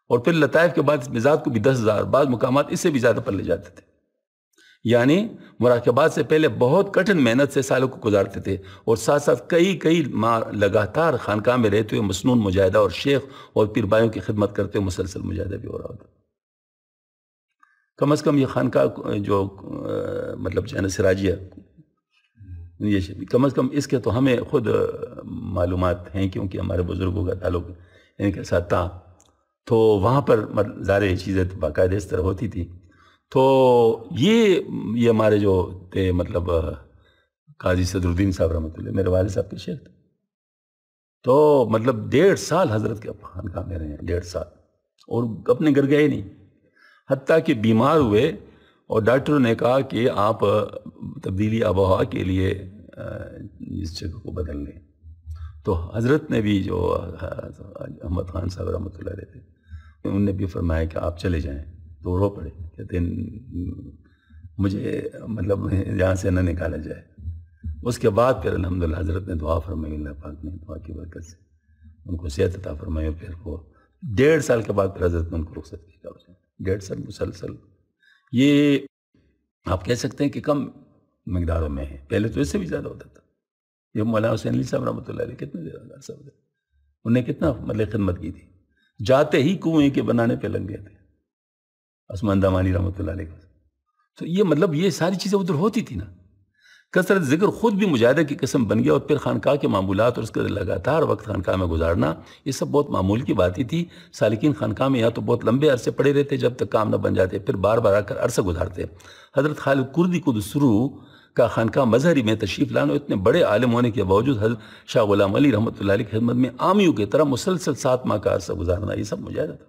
اور پھر لطائف کے بعد اس مزاد کو بھی 10,000، بعض مقامات اس سے بھی زیادہ پر لے جاتے تھے. یعنی مراقبات سے پہلے بہت کٹھن محنت سے سالوں کو گزارتے تھے، اور ساتھ ساتھ کئی ماہ لگاتار خانقاہ میں رہتے ہوئے مسنون مجاہدہ اور شیخ اور پیر بھائیوں کی خدمت کرتے ہوئے مسلسل مجاہدہ بھی ہو رہا ہوتا. کم از کم یہ خانقاہ جو مطلب جانا سراجیہ، یہ کم از کم اس کے تو ہمیں خود معلومات ہیں، کیونکہ ہمارے بزرگوں کا تعلق ان کے ساتھ تھا، تو وہاں پر ظاہر یہ چیزیں باقاعدہ اس طرح ہوتی تھی. تو یہ ہمارے جو تھے مطلب قاضی صدر الدین صاحب رحمۃ اللہ، میرے والد صاحب کے شیخ تھے. تو مطلب 1.5 سال حضرت کے خانقاہ میں رہے ہیں، 1.5 سال، اور اپنے گھر گئے نہیں. حتیٰ کہ بیمار ہوئے اور ڈاکٹروں نے کہا کہ آپ تبدیلی آب و ہوا کے لیے اس جگہ کو بدل لیں. تو حضرت نے بھی جو احمد خان صاحب رحمۃ اللہ علیہ تھے، انہوں نے بھی فرمایا کہ آپ چلے جائیں. تو رو پڑے، کہتے ہیں مجھے مطلب یہاں سے نہ نکالا جائے. اس کے بعد پھر الحمدللہ حضرت نے دعا فرمائی، اللہ پاک نے دعا کی برکت سے ان کو صحت عطا فرمائی. پھر وہ 1.5 سال کے بعد پھر حضرت نے ان کو رخصت کیا. 1.5 سال مسلسل، یہ آپ کہہ سکتے ہیں کہ کم مقداروں میں ہے. پہلے تو اس سے بھی زیادہ ہوتا تھا. یہ مولانا حسین علی صاحب رحمۃ اللہ علیہ کتنے زیادہ عرصہ ہوتے، انہوں نے کتنا مطلب خدمت کی تھی. جاتے ہی کنویں کے بنانے پہ لگ گئے تھے عثمان دامانی رحمۃ اللہ علیہ. تو یہ مطلب یہ ساری چیزیں ادھر ہوتی تھی نا. کثرت ذکر خود بھی مجاہدہ کی قسم بن گیا، اور پھر خانقاہ کے معمولات اور اس کا لگاتار وقت خانقاہ میں گزارنا، یہ سب بہت معمول کی بات ہی تھی. سالکین خانقاہ میں یا تو بہت لمبے عرصے پڑے رہتے جب تک کام نہ بن جاتے، پھر بار بار آ کر عرصہ گزارتے. حضرت خالد کردی قدسرو کا خانقاہ مظہری میں تشریف لانا، اتنے بڑے عالم ہونے کے باوجود حضرت شاہ غلام علی رحمۃ اللہ علیہ کی خدمت میں عامیوں کی طرح مسلسل 7 ماہ کا عرصہ گزارنا، یہ سب مجاہدہ تھا.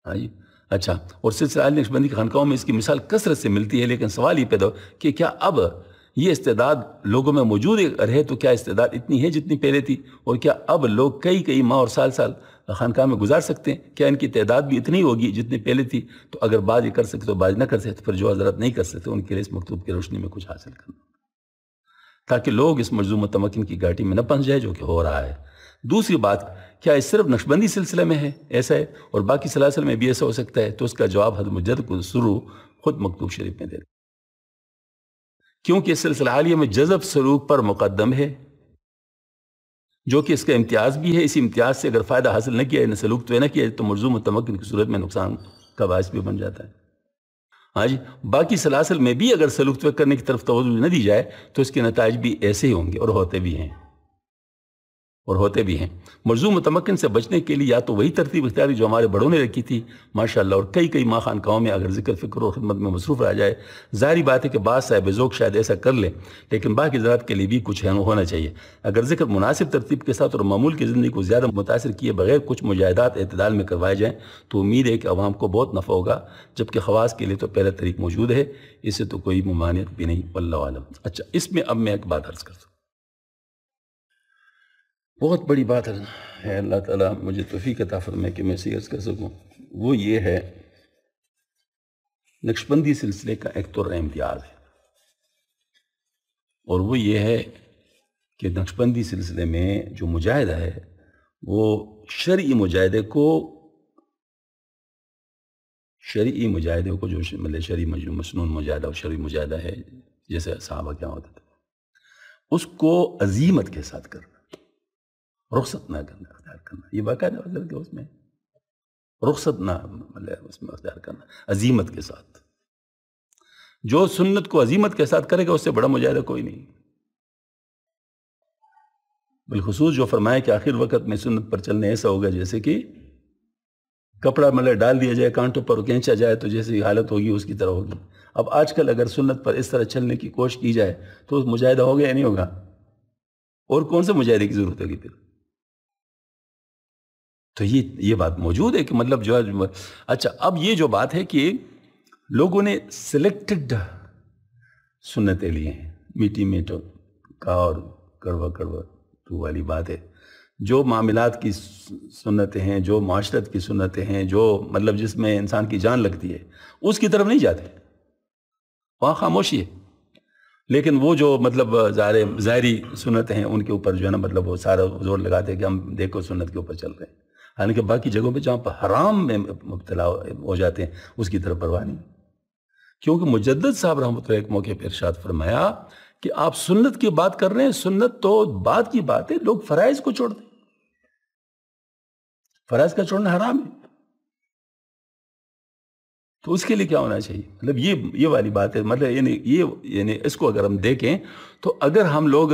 ہاں جی. اچھا، اور سلسلہ عالی نقشبندی کی خانقاہوں میں اس کی مثال کثرت سے ملتی ہے. لیکن سوال یہ پیدا ہو کہ کیا اب یہ استعداد لوگوں میں موجود رہے تو کیا استعداد اتنی ہے جتنی پہلے تھی؟ اور کیا اب لوگ کئی ماہ اور سال خانقاہ میں گزار سکتے ہیں؟ کیا ان کی تعداد بھی اتنی ہوگی جتنی پہلے تھی؟ تو اگر بعض یہ کر سکتے تو بعض نہ کر سکتے، پھر جو حضرات نہیں کر سکتے ان کے لیے اس مکتوب کی روشنی میں کچھ حاصل کرنا، تاکہ لوگ اس مجذوب متمکن کی گھاٹی میں نہ پھنس جائے جو کہ ہو رہا ہے. دوسری بات، کیا اس صرف نقشبندی سلسلے میں ہے ایسا ہے اور باقی سلاسل میں بھی ایسا ہو سکتا ہے؟ تو اس کا جواب حضرت مجدد قدسرو خود مکتوب شریف میں دے، کیونکہ اس سلسلہ عالیہ میں جذب سلوک پر مقدم ہے، جو کہ اس کا امتیاز بھی ہے. اسی امتیاز سے اگر فائدہ حاصل نہ کیا ہے، سلوک تو نہ کیا ہے، تو ملزوم متمکن کی صورت میں نقصان کا باعث بھی بن جاتا ہے. ہاں جی. باقی سلاسل میں بھی اگر سلوک طے کرنے کی طرف توجہ نہ دی جائے تو اس کے نتائج بھی ایسے ہی ہوں گے، اور ہوتے بھی ہیں. ملزوم متمکن سے بچنے کے لیے یا تو وہی ترتیب اختیاری جو ہمارے بڑوں نے رکھی تھی ماشاءاللہ، اور کئی ماہ خانقاہوں میں اگر ذکر فکر اور خدمت میں مصروف رہ جائے. ظاہری بات ہے کہ بعض صاحب ذوق شاید ایسا کر لیں، لیکن باقی ذرات کے لیے بھی کچھ ہونا چاہیے. اگر ذکر مناسب ترتیب کے ساتھ اور معمول کی زندگی کو زیادہ متاثر کیے بغیر کچھ مجاہدات اعتدال میں کروائے جائیں تو امید ہے کہ عوام کو بہت نفع ہوگا، جبکہ خواص کے لیے تو پہلا طریق موجود ہے، اس سے تو کوئی ممانعت بھی نہیں، واللہ عالم. اچھا، اس میں اب میں ایک بات عرض کرتا ہوں، بہت بڑی بات ہے، اللہ تعالیٰ مجھے توفیق عطا فرمائے کہ میں اسے عرض کر سکوں. وہ یہ ہے، نقشبندی سلسلے کا ایک طور امتیاز ہے، اور وہ یہ ہے کہ نقشبندی سلسلے میں جو مجاہدہ ہے وہ شرعی مجاہدے کو جو مطلب شرعی مسنون مجاہدہ اور شرعی مجاہدہ ہے، جیسے صحابہ کیا ہوتا تھا، اس کو عزیمت کے ساتھ کرنا، رخصت نہ کرنا، اختیار کرنا. یہ باقاعدہ حضرت کے اس میں رخصت نہ مطلب اس میں اختیار کرنا، عزیمت کے ساتھ. جو سنت کو عزیمت کے ساتھ کرے گا اس سے بڑا مجاہدہ کوئی نہیں. بالخصوص جو فرمایا کہ آخر وقت میں سنت پر چلنے ایسا ہوگا جیسے کہ کپڑا مطلب ڈال دیا جائے کانٹوں پر کھینچا جائے تو جیسی حالت ہوگی اس کی طرح ہوگی. اب آج کل اگر سنت پر اس طرح چلنے کی کوشش کی جائے تو مجاہدہ ہوگا یا نہیں ہوگا؟ اور کون سے مجاہدے کی ضرورت ہوگی پھر؟ تو یہ بات موجود ہے کہ مطلب جو ہے. اچھا، اب یہ جو بات ہے کہ لوگوں نے سلیکٹڈ سنتیں لی ہیں، میٹھی میٹھو کا اور کڑوا تو والی بات ہے. جو معاملات کی سنتیں ہیں، جو معاشرت کی سنتیں ہیں، جو مطلب جس میں انسان کی جان لگتی ہے، اس کی طرف نہیں جاتے، وہاں خاموشی ہے. لیکن وہ جو مطلب ظاہری سنتیں ہیں ان کے اوپر جو ہے نا مطلب وہ سارا زور لگاتے ہیں کہ ہم دیکھو سنت کے اوپر چل رہے ہیں، حالانکہ باقی جگہوں پہ جہاں پر حرام میں مبتلا ہو جاتے ہیں اس کی طرف پرواہ نہیں. کیونکہ مجدد صاحب رحمۃ اللہ ایک موقع پہ ارشاد فرمایا کہ آپ سنت کی بات کر رہے ہیں، سنت تو بات کی بات ہے، لوگ فرائض کو چھوڑ دیں، فرائض کا چھوڑنا حرام ہے. تو اس کے لیے کیا ہونا چاہیے؟ مطلب یہ والی بات ہے. مطلب یعنی اس کو اگر ہم دیکھیں تو اگر ہم لوگ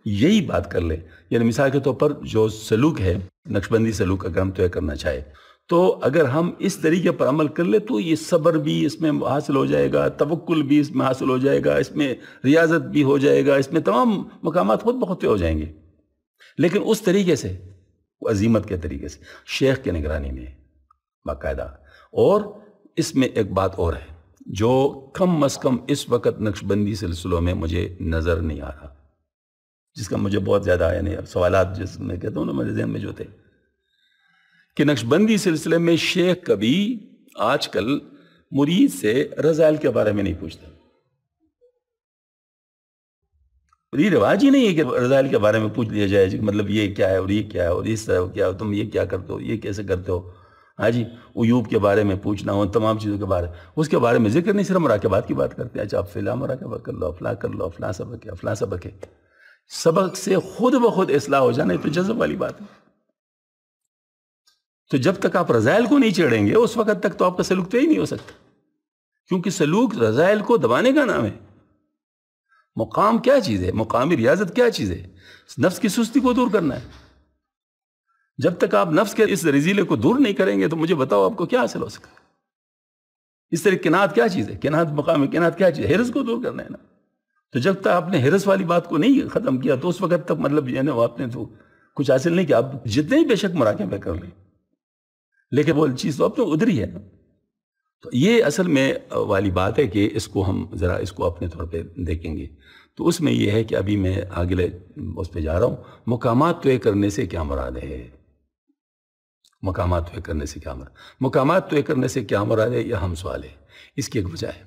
یہی بات کر لیں، یعنی مثال کے طور پر جو سلوک ہے نقشبندی سلوک اگر ہم طے کرنا چاہے تو اگر ہم اس طریقے پر عمل کر لیں تو یہ صبر بھی اس میں حاصل ہو جائے گا، توکل بھی اس میں حاصل ہو جائے گا، اس میں ریاضت بھی ہو جائے گا، اس میں تمام مقامات خود بخود طے ہو جائیں گے، لیکن اس طریقے سے، عزیمت کے طریقے سے، شیخ کی نگرانی میں باقاعدہ۔ اور اس میں ایک بات اور ہے جو کم از کم اس وقت نقشبندی سلسلوں میں مجھے نظر نہیں آ رہا، جس کا مجھے بہت زیادہ یعنی سوالات جس میں کہتا ہوں نا میرے ذہن میں جو تھے، کہ نقشبندی سلسلے میں شیخ کبھی آج کل مرید سے رذائل کے بارے میں نہیں پوچھتا۔ یہ رواج ہی نہیں ہے کہ رذائل کے بارے میں پوچھ لیا جائے کہ مطلب یہ کیا ہے اور یہ کیا ہے اور اس طرح کیا ہے، تم یہ کیا کرتے ہو، یہ کیسے کرتے ہو، ہاں جی، عیوب کے بارے میں پوچھنا ہو، تمام چیزوں کے بارے اس کے بارے میں ذکر نہیں، صرف مراقبات کی بات کرتے ہیں۔ اچھا آپ فلاں مراقبہ کر لو، فلاں کر لو، فلاں سبق ہے، فلاں سبق ہے۔ سبق سے خود بخود اصلاح ہو جانا، یہ تو جذب والی بات ہے۔ تو جب تک آپ رذائل کو نہیں چھیڑیں گے اس وقت تک تو آپ کا سلوک طے ہی نہیں ہو سکتا، کیونکہ سلوک رذائل کو دبانے کا نام ہے۔ مقام کیا چیز ہے؟ مقامی ریاضت کیا چیز ہے؟ نفس کی سستی کو دور کرنا ہے۔ جب تک آپ نفس کے اس رذیلے کو دور نہیں کریں گے تو مجھے بتاؤ آپ کو کیا حاصل ہو سکتا ہے؟ اس طرح قناعت کیا چیز ہے؟ قناعت، مقامی قناعت کیا چیز ہے؟ حرص کو دور کرنا ہے نا۔ تو جب تک آپ نے حرص والی بات کو نہیں ختم کیا تو اس وقت تک مطلب یعنی آپ نے تو کچھ حاصل نہیں کیا۔ آپ جتنے ہی بے شک مراقبے کر لیں لیکن وہ چیز تو اب تو ادھر ہی ہے نا۔ تو یہ اصل میں والی بات ہے کہ اس کو ہم ذرا اس کو اپنے طور پہ دیکھیں گے تو اس میں یہ ہے کہ ابھی میں آگے اس پہ جا رہا ہوں، مقامات طے کرنے سے کیا مراد ہے؟ مقامات طے کرنے سے کیا مراد؟ مقامات طے کرنے سے کیا مراد ہے؟ یہ اہم سوال ہے۔ اس کی ایک وجہ ہے،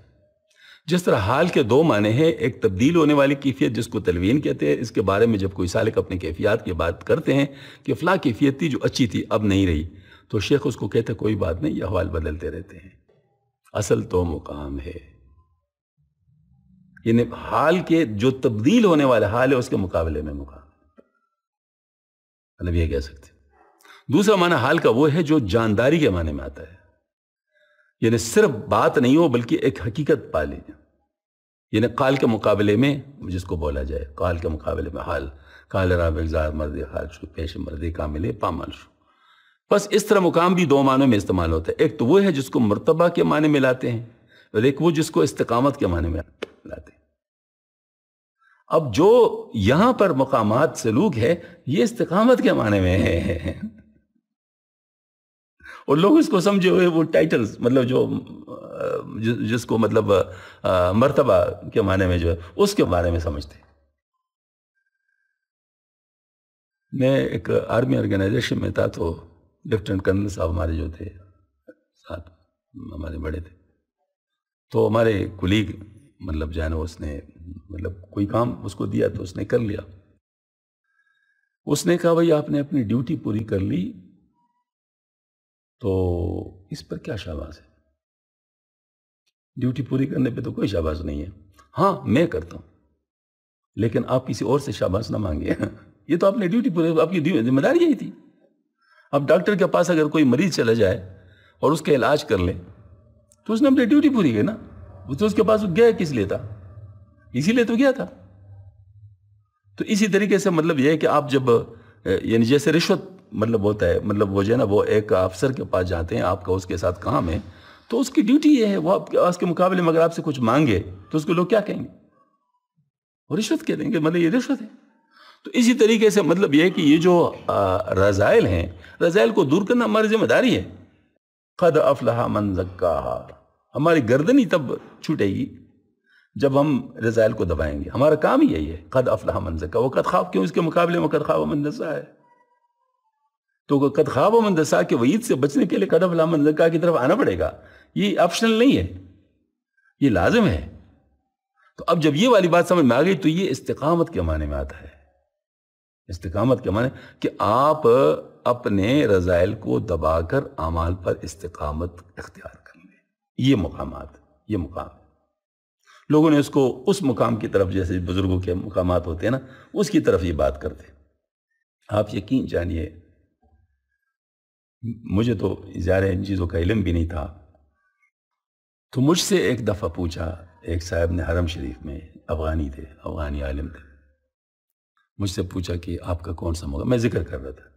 جس طرح حال کے دو معنی ہیں، ایک تبدیل ہونے والی کیفیت جس کو تلوین کہتے ہیں، اس کے بارے میں جب کوئی سالک اپنی کیفیات کی بات کرتے ہیں کہ فلاں کیفیت تھی جو اچھی تھی اب نہیں رہی، تو شیخ اس کو کہتے کوئی بات نہیں، یہ احوال بدلتے رہتے ہیں، اصل تو مقام ہے۔ یعنی حال کے جو تبدیل ہونے والا حال ہے اس کے مقابلے میں مقام، مطلب یہ کہہ سکتے۔ دوسرا معنی حال کا وہ ہے جو جانداری کے معنی میں آتا ہے، یعنی صرف بات نہیں ہو بلکہ ایک حقیقت پا لے، یعنی قال کے مقابلے میں جس کو بولا جائے، قال کے مقابلے میں حال، قال را بگزار مرد حال شو پیش مرد کامل پامال شو۔ بس اس طرح مقام بھی دو معنوں میں استعمال ہوتا ہے، ایک تو وہ ہے جس کو مرتبہ کے معنی میں لاتے ہیں اور ایک وہ جس کو استقامت کے معنی میں لاتے ہیں۔ اب جو یہاں پر مقامات سلوک ہے یہ استقامت کے معنی میں ہے، اور لوگ اس کو سمجھے ہوئے وہ ٹائٹلز مطلب جو جس کو مطلب مرتبہ کے معنی میں جو ہے اس کے بارے میں سمجھتے ہیں۔ میں ایک آرمی آرگنائزیشن میں تھا تو لیفٹیننٹ کرنل صاحب ہمارے جو تھے ساتھ ہمارے بڑے تھے، تو ہمارے کولیگ مطلب جو ہے نا اس نے مطلب کوئی کام اس کو دیا تو اس نے کر لیا۔ اس نے کہا بھائی آپ نے اپنی ڈیوٹی پوری کر لی تو اس پر کیا شاباش ہے؟ ڈیوٹی پوری کرنے پہ تو کوئی شاباش نہیں ہے۔ ہاں میں کرتا ہوں لیکن آپ کسی اور سے شاباش نہ مانگے، یہ تو آپ نے ڈیوٹی پوری، آپ کی ذمہ داری یہی تھی۔ اب ڈاکٹر کے پاس اگر کوئی مریض چلا جائے اور اس کا علاج کر لے تو اس نے اپنی ڈیوٹی پوری کی نا، وہ تو اس کے پاس گیا کس لیے تھا؟ اسی لیے تو گیا تھا۔ تو اسی طریقے سے مطلب یہ ہے کہ آپ جب یعنی جیسے رشوت مطلب ہوتا ہے، مطلب وہ جو ہے نا وہ ایک افسر کے پاس جاتے ہیں، آپ کا اس کے ساتھ کام ہے تو اس کی ڈیوٹی یہ ہے، وہ آپ کے مقابلے میں اگر آپ سے کچھ مانگے تو اس کو لوگ کیا کہیں گے؟ وہ رشوت کہہ دیں گے، مطلب یہ رشوت ہے۔ تو اسی طریقے سے مطلب یہ ہے کہ یہ جو رذائل ہیں، رذائل کو دور کرنا ہماری ذمہ داری ہے۔ قد افلح من زکاہا، ہماری گردن ہی تب چھوٹے گی جب ہم رذائل کو دبائیں گے، ہمارا کام ہی یہی ہے۔ قد افلح من زکاہا، وہ قد خواب کیوں اس کے مقابلے میں قد خواب من دسا ہے؟ تو قد خواب من دسا کے وعید سے بچنے کے لیے قد افلح من زکاہا کی طرف آنا پڑے گا، یہ آپشنل نہیں ہے، یہ لازم ہے۔ تو اب جب یہ والی بات سمجھ میں آ گئی تو یہ استقامت کے معنی میں آتا ہے۔ استقامت کے معنی کہ آپ اپنے رذائل کو دبا کر اعمال پر استقامت اختیار کر لیں، یہ مقامات، یہ مقام ہے۔ لوگوں نے اس کو اس مقام کی طرف، جیسے بزرگوں کے مقامات ہوتے ہیں نا، اس کی طرف یہ بات کرتے ہیں۔ آپ یقین جانیے مجھے تو ظاہر ان چیزوں کا علم بھی نہیں تھا، تو مجھ سے ایک دفعہ پوچھا ایک صاحب نے حرم شریف میں، افغانی تھے، افغانی عالم تھے، مجھ سے پوچھا کہ آپ کا کون سا مقام، میں ذکر کر رہا تھا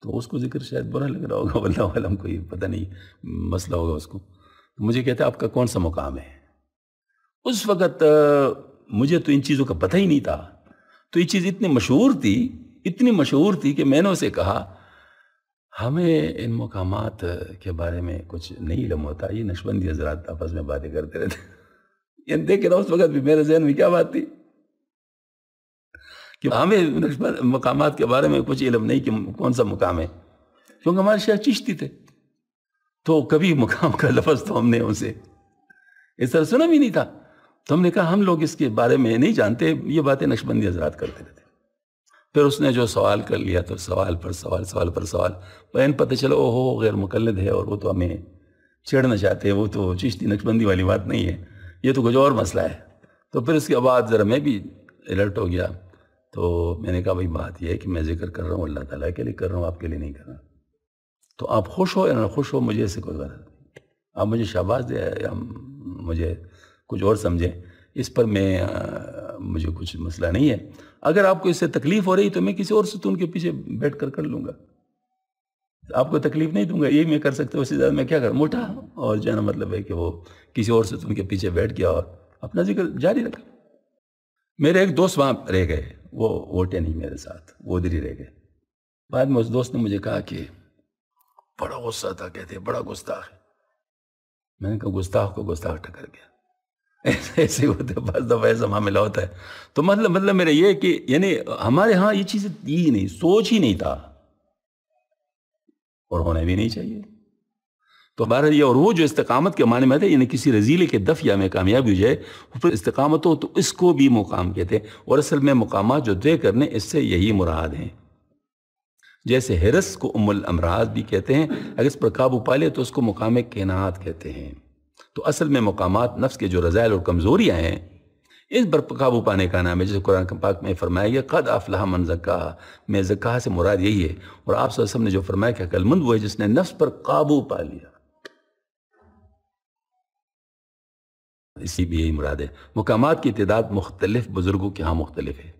تو اس کو ذکر شاید برا لگ رہا ہوگا، واللہ عالم، کوئی پتہ نہیں مسئلہ ہوگا اس کو. تو مجھے کہتا ہے آپ کا کون سا مقام ہے؟ اس وقت مجھے تو ان چیزوں کا پتہ ہی نہیں تھا. تو یہ چیز اتنی مشہور تھی کہ میں نے اسے کہا ہمیں ان مقامات کے بارے میں کچھ نہیں علم ہوتا، یہ نقشبندی حضرات آپس میں باتیں کرتے رہتے. یعنی دیکھ رہا اس وقت بھی میرے ذہن میں کیا بات تھی کہ ہمیں مقامات کے بارے میں کچھ علم نہیں کہ کون سا مقام ہے، کیونکہ ہمارے شیخ چشتی تھے، تو کبھی مقام کا لفظ تو ہم نے ان سے اس طرح سنا بھی نہیں تھا. تو ہم نے کہا ہم لوگ اس کے بارے میں نہیں جانتے، یہ باتیں نقشبندی حضرات کرتے رہتے. پھر اس نے جو سوال کر لیا تو سوال پر سوال بہن پتہ چلا او ہو غیر مقلد ہے اور وہ تو ہمیں چھیڑنا چاہتے ہیں، وہ تو چشتی نقشبندی والی بات نہیں ہے، یہ تو کچھ اور مسئلہ ہے. تو پھر اس کے بعد ذرا میں بھی الرٹ ہو گیا. تو میں نے کہا بھائی بات یہ ہے کہ میں ذکر کر رہا ہوں اللہ تعالیٰ کے لیے کر رہا ہوں، آپ کے لیے نہیں کر رہا. تو آپ خوش ہو یا نہ خوش ہو مجھے اس سے کوئی غرض نہیں، آپ مجھے شاباش دیں یا مجھے کچھ اور سمجھیں، اس پر مجھے کچھ مسئلہ نہیں ہے. اگر آپ کو اس سے تکلیف ہو رہی تو میں کسی اور ستون کے پیچھے بیٹھ کر لوں گا، آپ کو تکلیف نہیں دوں گا. یہی میں کر سکتا ہوں، اس سے زیادہ میں کیا کروں؟ موٹا اور جو ہے نا مطلب ہے کہ وہ کسی اور ستون کے پیچھے بیٹھ گیا اور اپنا ذکر جاری رکھا. میرے ایک دوست وہاں رہ گئے، وہ ووٹے نہیں میرے ساتھ، وہ ادھر ہی رہ گئے. بعد میں اس دوست نے مجھے کہا کہ بڑا غصہ تھا، کہتے بڑا گستاخ ہے. میں نے کہا گستاخ کو گستاخ ٹکر گیا. ایسے ہوتے ہیں بعض دفعہ ایسا معاملہ ہوتا ہے. تو مطلب میرا یہ کہ یعنی ہمارے ہاں یہ چیزیں تھی ہی نہیں، سوچ ہی نہیں تھا، اور ہونا بھی نہیں چاہیے. تو بہرحال یہ، اور وہ جو استقامت کے معنی میں تھے، یعنی کسی رذیلے کے دفعہ میں کامیابی ہو جائے پھر استقامت ہو، تو اس کو بھی مقام کہتے ہیں. اور اصل میں مقامات جو طے کرنے اس سے یہی مراد ہیں. جیسے حرص کو ام الامراض بھی کہتے ہیں، اگر اس پر قابو پا لے تو اس کو مقام کینات کہتے ہیں. تو اصل میں مقامات نفس کے جو رذائل اور کمزوریاں ہیں اس پر قابو پانے کا نام ہے. جیسے قرآن پاک میں فرمایا گیا قد افلح من زکاہا، میں زکاہا سے مراد یہی ہے. اور آپ صلی اللہ علیہ وسلم نے جو فرمایا کہ عقل مند وہ ہے جس نے نفس پر قابو پا لیا، اسی بھی یہی مراد ہے. مقامات کی تعداد مختلف بزرگوں کے ہاں مختلف ہے،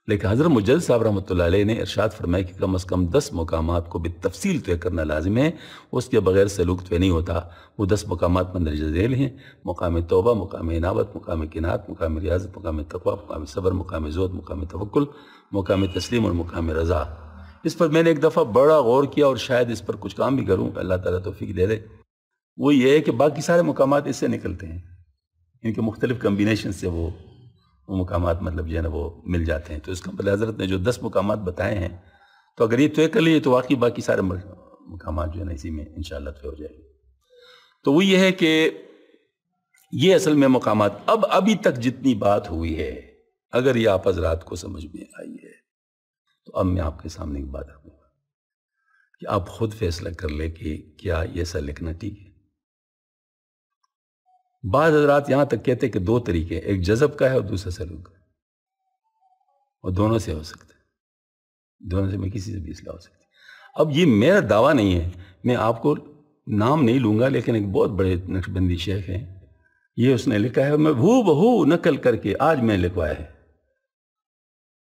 لیکن حضرت مجدد صاحب رحمۃ اللہ علیہ نے ارشاد فرمایا کہ کم از کم 10 مقامات کو بالتفصیل طے کرنا لازم ہے، اس کے بغیر سلوک طے نہیں ہوتا. وہ 10 مقامات مندرجہ ذیل ہیں: مقام توبہ، مقام انابت، مقام قناعت، مقام ریاضت، مقام تقویٰ، مقام صبر، مقام زہد، مقام توکل، مقام تسلیم اور مقام رضا. اس پر میں نے ایک دفعہ بڑا غور کیا اور شاید اس پر کچھ کام بھی کروں، اللہ تعالیٰ توفیق دے دے. وہ یہ ہے کہ باقی سارے مقامات اس سے نکلتے ہیں، ان کے مختلف کمبینیشن سے وہ مقامات مطلب جو ہے نا وہ مل جاتے ہیں. تو اس کا مطلب حضرت نے جو 10 مقامات بتائے ہیں تو اگر یہ طے کر لیے تو واقعی باقی سارے مقامات جو ہے نا اسی میں انشاءاللہ طے ہو جائے گی. تو وہ یہ ہے کہ یہ اصل میں مقامات ابھی تک جتنی بات ہوئی ہے اگر یہ آپ حضرات کو سمجھ میں آئی ہے تو اب میں آپ کے سامنے ایک بات رکھوں گا کہ آپ خود فیصلہ کر لیں کہ کیا یہ ایسا لکھنا ٹھیک ہے. بعض حضرات یہاں تک کہتے ہیں کہ 2 طریقے، ایک جذب کا ہے اور دوسرا سلوک کا، اور دونوں سے ہو سکتا ہے، دونوں سے میں کسی سے بھی اصلاح ہو سکتی. اب یہ میرا دعویٰ نہیں ہے، میں آپ کو نام نہیں لوں گا، لیکن ایک بہت بڑے نقشبندی شیخ ہیں، یہ اس نے لکھا ہے، میں ہو بہو نقل کر کے آج میں لکھوایا ہے،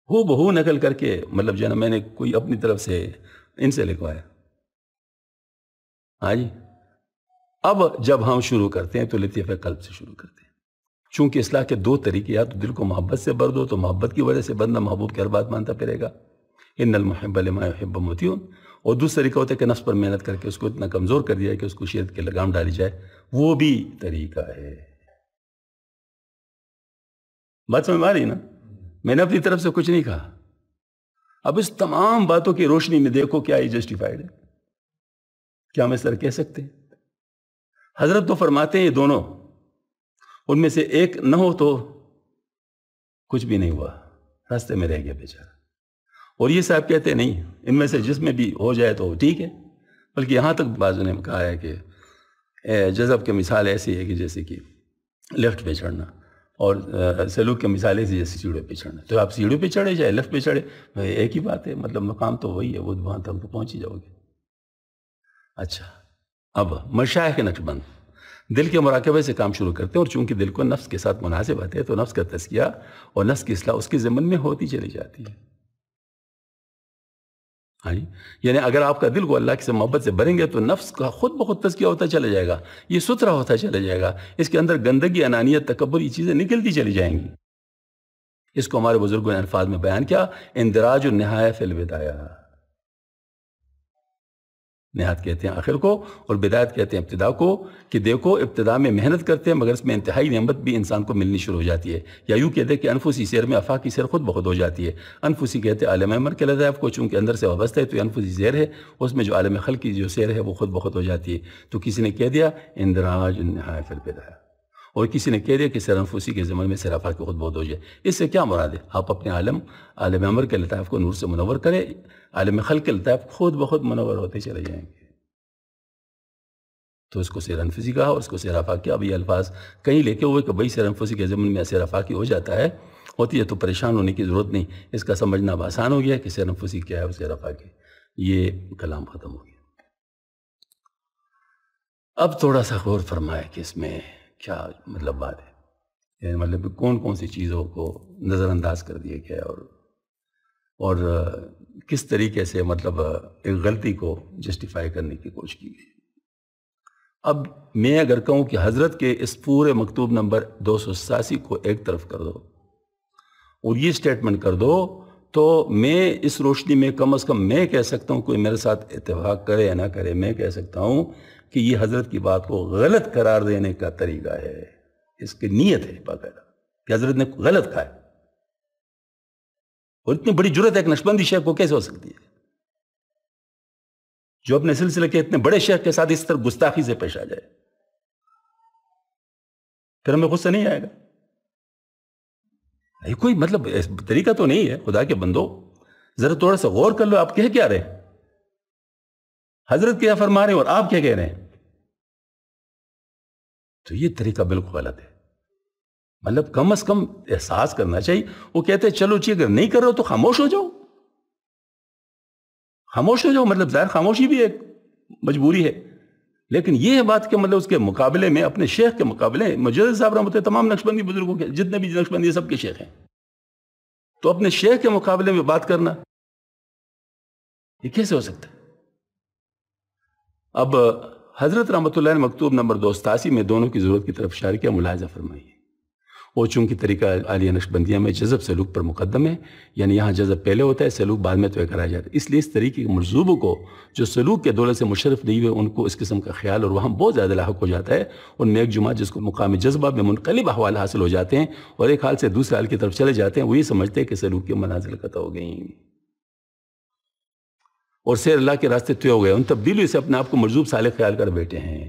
ہو بہو نقل کر کے، مطلب جو ہے نا میں نے کوئی اپنی طرف سے ان سے لکھوایا. ہاں جی. اب جب ہم شروع کرتے ہیں تو لطیفہ قلب سے شروع کرتے ہیں، چونکہ اصلاح کے 2 طریقے، یا تو دل کو محبت سے بھر دو تو محبت کی وجہ سے بندہ محبوب کی ہر بات مانتا پھرے گا، ان المحب لما يحب مطیع. اور دوسرا طریقہ ہوتا ہے کہ نفس پر محنت کر کے اس کو اتنا کمزور کر دیا کہ اس کو شریعت کے لگام ڈالی جائے، وہ بھی طریقہ ہے. بات سمجھ میں آ رہی نا؟ میں نے اپنی طرف سے کچھ نہیں کہا. اب اس تمام باتوں کی روشنی میں دیکھو کیا یہ جسٹیفائیڈ ہے، کیا ہم اس طرح کہہ سکتے ہیں؟ حضرت تو فرماتے ہیں یہ دونوں، ان میں سے ایک نہ ہو تو کچھ بھی نہیں ہوا، راستے میں رہ گیا بیچارہ. اور یہ صاحب کہتے ہیں نہیں، ان میں سے جس میں بھی ہو جائے تو ٹھیک ہے. بلکہ یہاں تک بعضوں نے کہا ہے کہ جذب کی مثال ایسی ہے کہ جیسے کہ لیفٹ پہ چڑھنا، اور سلوک کی مثال ایسی جیسے سیڑھے پہ چڑھنا. تو آپ سیڑھے پہ چڑھے چاہے لیفٹ پہ چڑھے ایک ہی بات ہے، مطلب مقام تو وہی ہے، وہ وہاں تک تو پہنچ ہی جاؤ گے. اچھا، اب مشائخ نقشبند دل کے مراقبے سے کام شروع کرتے ہیں، اور چونکہ دل کو نفس کے ساتھ مناسب ہے تو نفس کا تزکیہ اور نفس کی اصلاح اس کی ضمن میں ہوتی چلی جاتی ہے. ہاں جی، یعنی اگر آپ کا دل کو اللہ سے محبت سے بھریں گے تو نفس کا خود بخود تزکیہ ہوتا چلا جائے گا، یہ ستھرا ہوتا چلا جائے گا، اس کے اندر گندگی، انانیت، تکبر، یہ چیزیں نکلتی چلی جائیں گی۔ اس کو ہمارے بزرگوں نے الفاظ میں بیان کیا، اندراج النہایہ فی البدایہ، نہایت کہتے ہیں آخر کو اور بدایت کہتے ہیں ابتدا کو، کہ دیکھو ابتدا میں محنت کرتے ہیں مگر اس میں انتہائی نعمت بھی انسان کو ملنی شروع ہو جاتی ہے، یا یوں کہتے ہیں کہ انفسی سیر میں افاقی سیر خود بخود ہو جاتی ہے۔ انفسی کہتے ہیں عالم عمر کے لطائف کو، چونکہ اندر سے وابستہ ہے تو یہ انفسی سیر ہے، اس میں جو عالم خلق کی جو سیر ہے وہ خود بخود ہو جاتی ہے۔ تو کسی نے کہہ دیا اندراج النہایہ فی البدایہ، اور کسی نے کہہ دیا کہ سیر انفسی کے زمن میں سیر افاقی خود بخود ہو جائے۔ اس سے کیا مراد ہے؟ آپ اپنے عالم عمر کے لطائف کو نور سے منور کریں، عالم خلق کے لطائف خود بخود منور ہوتے چلے جائیں گے۔ تو اس کو سیر انفسی کہا اور اس کو سیر افاقی۔ اب یہ الفاظ کہیں لے کے ہوئے کہ بھائی سیر انفسی کے ضمن میں سیر افاقی ہو جاتا ہے، ہوتی ہے تو پریشان ہونے کی ضرورت نہیں، اس کا سمجھنا اب آسان ہو گیا کہ سیر انفسی کیا ہے اور سیر افاقی، یہ کلام ختم ہو گیا۔ اب تھوڑا سا غور فرمائے کہ اس میں کیا مطلب بات ہے، یعنی مطلب کون کون سی چیزوں کو نظر انداز کر دیا گیا اور کس طریقے سے مطلب ایک غلطی کو جسٹیفائی کرنے کی کوشش کی گئی۔ اب میں اگر کہوں کہ حضرت کے اس پورے مکتوب نمبر 287 کو ایک طرف کر دو اور یہ سٹیٹمنٹ کر دو، تو میں اس روشنی میں کم از کم میں کہہ سکتا ہوں، کوئی میرے ساتھ اتفاق کرے یا نہ کرے، میں کہہ سکتا ہوں کہ یہ حضرت کی بات کو غلط قرار دینے کا طریقہ ہے، اس کی نیت ہے باقاعدہ کہ حضرت نے غلط کہا ہے۔ اور اتنی بڑی جرت ایک نقشبندی شیخ کو کیسے ہو سکتی ہے جو اپنے سلسلے کے اتنے بڑے شیخ کے ساتھ اس طرح گستاخی سے پیش آ جائے؟ پھر ہمیں غصہ نہیں آئے گا؟ یہ کوئی مطلب طریقہ تو نہیں ہے۔ خدا کے بندو ذرا تھوڑا سا غور کر لو، آپ کہہ کیا رہے ہیں؟ حضرت کیا فرما رہے ہیں اور آپ کیا کہہ رہے ہیں؟ تو یہ طریقہ بالکل غلط ہے۔ مطلب کم از کم احساس کرنا چاہیے۔ وہ کہتے ہیں چلو اگر نہیں کر رہے ہو تو خاموش ہو جاؤ، خاموش ہو جاؤ، مطلب ظاہر خاموشی بھی ایک مجبوری ہے، لیکن یہ ہے بات کہ مطلب اس کے مقابلے میں اپنے شیخ کے مقابلے مجدد صاحب رحمۃ اللہ، تمام نقشبندی بزرگوں کے جتنے بھی نقشبندی سب کے شیخ ہیں، تو اپنے شیخ کے مقابلے میں بات کرنا یہ کیسے ہو سکتا ہے؟ اب حضرت رحمۃ اللہ نے مکتوب نمبر 287 میں دونوں کی ضرورت کی طرف اشارہ کیا، ملاحظہ فرمائیے۔ وہ چونکہ طریقہ عالیہ نقشبندیہ میں جذب سلوک پر مقدم ہے، یعنی یہاں جذب پہلے ہوتا ہے، سلوک بعد میں طے کرایا جاتا ہے، اس لیے اس طریقے کے منصوبوں کو جو سلوک کے دولت سے مشرف نہیں ہوئے ان کو اس قسم کا خیال اور وہم بہت زیادہ لاحق ہو جاتا ہے۔ ان میں ایک جمعہ جس کو مقام جذبہ میں منقلب احوال حاصل ہو جاتے ہیں اور ایک حال سے دوسرے حال کی طرف چلے جاتے ہیں، وہ یہ سمجھتے ہیں کہ سلوک کی منازل قطع ہو گئیں اور سیر اللہ کے راستے طے ہو گئے، ان تبدیلیوں سے اپنے آپ کو مرزوب صالح خیال کر بیٹھے ہیں۔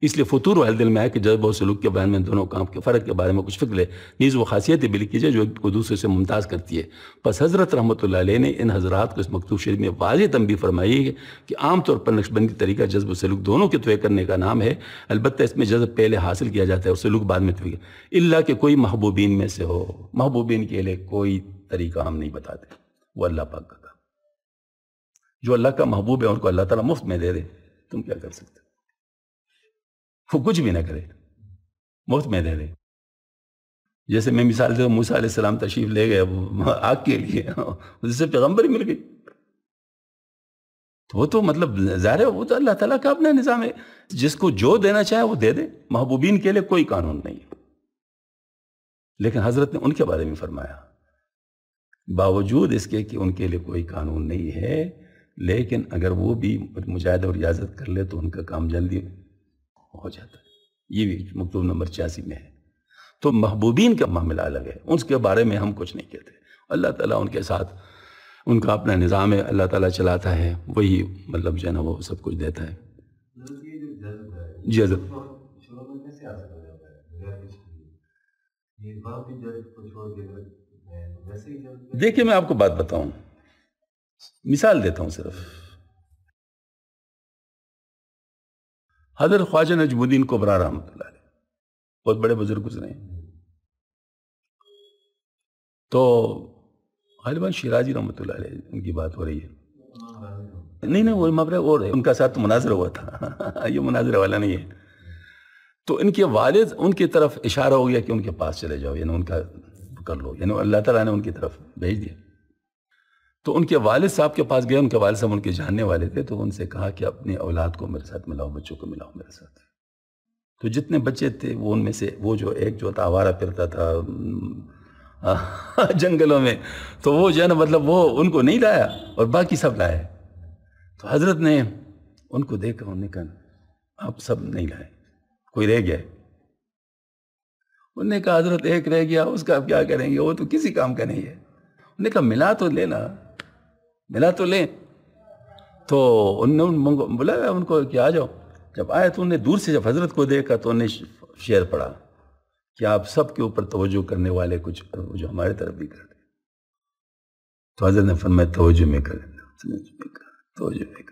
اس لیے فطور و دل میں آئے کہ جذب و سلوک کے بیان میں دونوں کام کے فرق کے بارے میں کچھ فکر لے، نیز وہ خاصیتیں بھی لکھی جائے جو ایک کو دوسرے سے ممتاز کرتی ہے۔ پس حضرت رحمۃ اللہ علیہ نے ان حضرات کو اس مکتوب شریف میں واضح تنبیہ فرمائی ہے کہ عام طور پر نقشبندی طریقہ جذب و سلوک دونوں کے طے کرنے کا نام ہے، البتہ اس میں جذب پہلے حاصل کیا جاتا ہے اور سلوک بعد میں طے، الا کہ کوئی محبوبین میں سے ہو۔ محبوبین کے لیے کوئی طریقہ ہم نہیں بتاتے، وہ اللہ پاک کا کام۔ جو اللہ کا محبوب ہے ان کو اللہ تعالیٰ مفت میں دے دے، تم کیا کر سکتے؟ وہ کچھ بھی نہ کرے، مفت میں دے دے۔ جیسے میں مثال دے، موسیٰ علیہ السلام تشریف لے گئے وہ آگ کے لیے، جس سے پیغمبر ہی مل گئی، تو وہ تو مطلب ظاہر ہے وہ تو اللہ تعالیٰ کا اپنا نظام ہے، جس کو جو دینا چاہے وہ دے دے۔ محبوبین کے لیے کوئی قانون نہیں، لیکن حضرت نے ان کے بارے میں فرمایا باوجود اس کے کہ ان کے لیے کوئی قانون نہیں ہے، لیکن اگر وہ بھی مجاہدہ اور اجازت کر لے تو ان کا کام جلدی ہو جاتا ہے۔ یہ بھی مکتوب نمبر 86 میں ہے۔ تو محبوبین کا معاملہ الگ ہے، اس کے بارے میں ہم کچھ نہیں کہتے۔ اللہ تعالیٰ ان کے ساتھ ان کا اپنا نظام ہے، اللہ تعالیٰ چلاتا ہے، وہی مطلب جو ہے نا وہ سب کچھ دیتا ہے۔ جذب دیکھیں میں آپ کو بات بتاؤں، مثال دیتا ہوں صرف۔ حضرت خواجہ نجم الدین کبریٰ رحمۃ اللہ علیہ بہت بڑے بزرگ گزرے ہیں، تو غالباً شیرازی رحمۃ اللہ علیہ ان کی بات ہو رہی ہے، نہیں وہ محاورہ اور ہے، ان کا ساتھ مناظرہ ہوا تھا، یہ مناظرہ والا نہیں ہے۔ تو ان کے والد ان کی طرف اشارہ ہو گیا کہ ان کے پاس چلے جاؤ، یعنی ان کا کر لو، یعنی اللہ تعالیٰ نے ان کی طرف بھیج دیا۔ تو ان کے والد صاحب کے پاس گئے، ان کے والد صاحب ان کے جاننے والے تھے، تو ان سے کہا کہ اپنی اولاد کو میرے ساتھ ملاؤ، بچوں کو ملاؤ میرے ساتھ. تو جتنے بچے تھے وہ ان میں سے وہ جو ایک جو تھا آوارہ پھرتا تھا جنگلوں میں، تو وہ جو ہے نا مطلب وہ ان کو نہیں لایا اور باقی سب لائے. تو حضرت نے ان کو دیکھا، انہوں نے کہا آپ سب نہیں لائے، کوئی رہ گیا ہے. انہوں نے کہا حضرت ایک رہ گیا، اس کا آپ کیا کریں گے، وہ تو کسی کام کا نہیں ہے. انہوں نے کہا ملا تو لینا، ملا تو لیں. تو انہوں نے بلایا ان کو کہ آ جاؤ. جب آئے تو انہوں نے دور سے جب حضرت کو دیکھا تو انہوں نے شعر پڑھا کہ آپ سب کے اوپر توجہ کرنے والے کچھ جو ہمارے طرف بھی کر دیں. تو حضرت نے فرمایا توجہ میں کر، توجہ میں کر.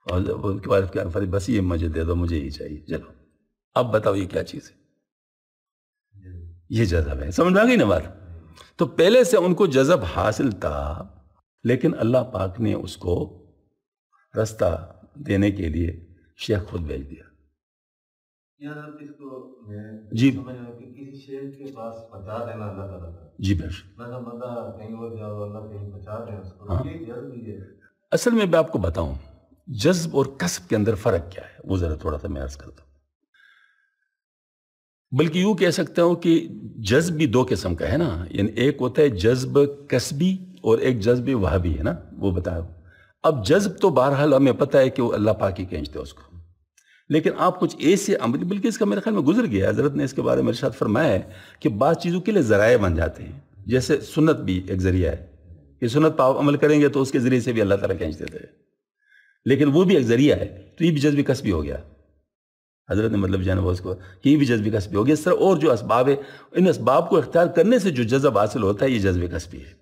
اور ان کے والد کیا فرمایا بس یہ مجھے دے دو، مجھے یہ چاہیے. چلو اب بتاؤ یہ کیا چیز ہے؟ یہ جذب ہے. سمجھ میں آ گئی نا بات؟ تو پہلے سے ان کو جذب حاصل تھا، لیکن اللہ پاک نے اس کو رستہ دینے کے لیے شیخ خود بھیج دیا. جی کسی شیخ کے پاس پہنچا دینا اللہ تعالیٰ کا. جی بے شک. کہیں اور جاؤ اللہ کہیں پہنچا دیں اس کو. یہ جذب ہی ہے. اصل میں آپ کو بتاؤں جذب اور کسب کے اندر فرق کیا ہے، وہ ذرا تھوڑا سا میں عرض کرتا ہوں. بلکہ یوں کہہ سکتا ہوں کہ جذب بھی دو قسم کا ہے نا. یعنی ایک ہوتا ہے جذب کسبی اور ایک جذب وہابی ہے نا، وہ بتاؤ. اب جذب تو بہرحال ہمیں پتہ ہے کہ وہ اللہ پاک ہی کھینچتے اس کو، لیکن آپ کچھ ایسے عمل، بلکہ اس کا میرے خیال میں گزر گیا، حضرت نے اس کے بارے میں ارشاد فرمایا ہے کہ بعض چیزوں کے لیے ذرائع بن جاتے ہیں. جیسے سنت بھی ایک ذریعہ ہے کہ سنت پہ عمل کریں گے تو اس کے ذریعے سے بھی اللہ تعالیٰ کھینچ دیتے ہیں، لیکن وہ بھی ایک ذریعہ ہے. تو یہ بھی جذب کسبی ہو گیا. حضرت نے مطلب جانا اس کو کہ یہ بھی جذب کسبی ہو گیا. اس طرح اور جو اسباب ہے، ان اسباب کو اختیار کرنے سے جو جذب حاصل ہوتا ہے یہ جذب کسبی ہے.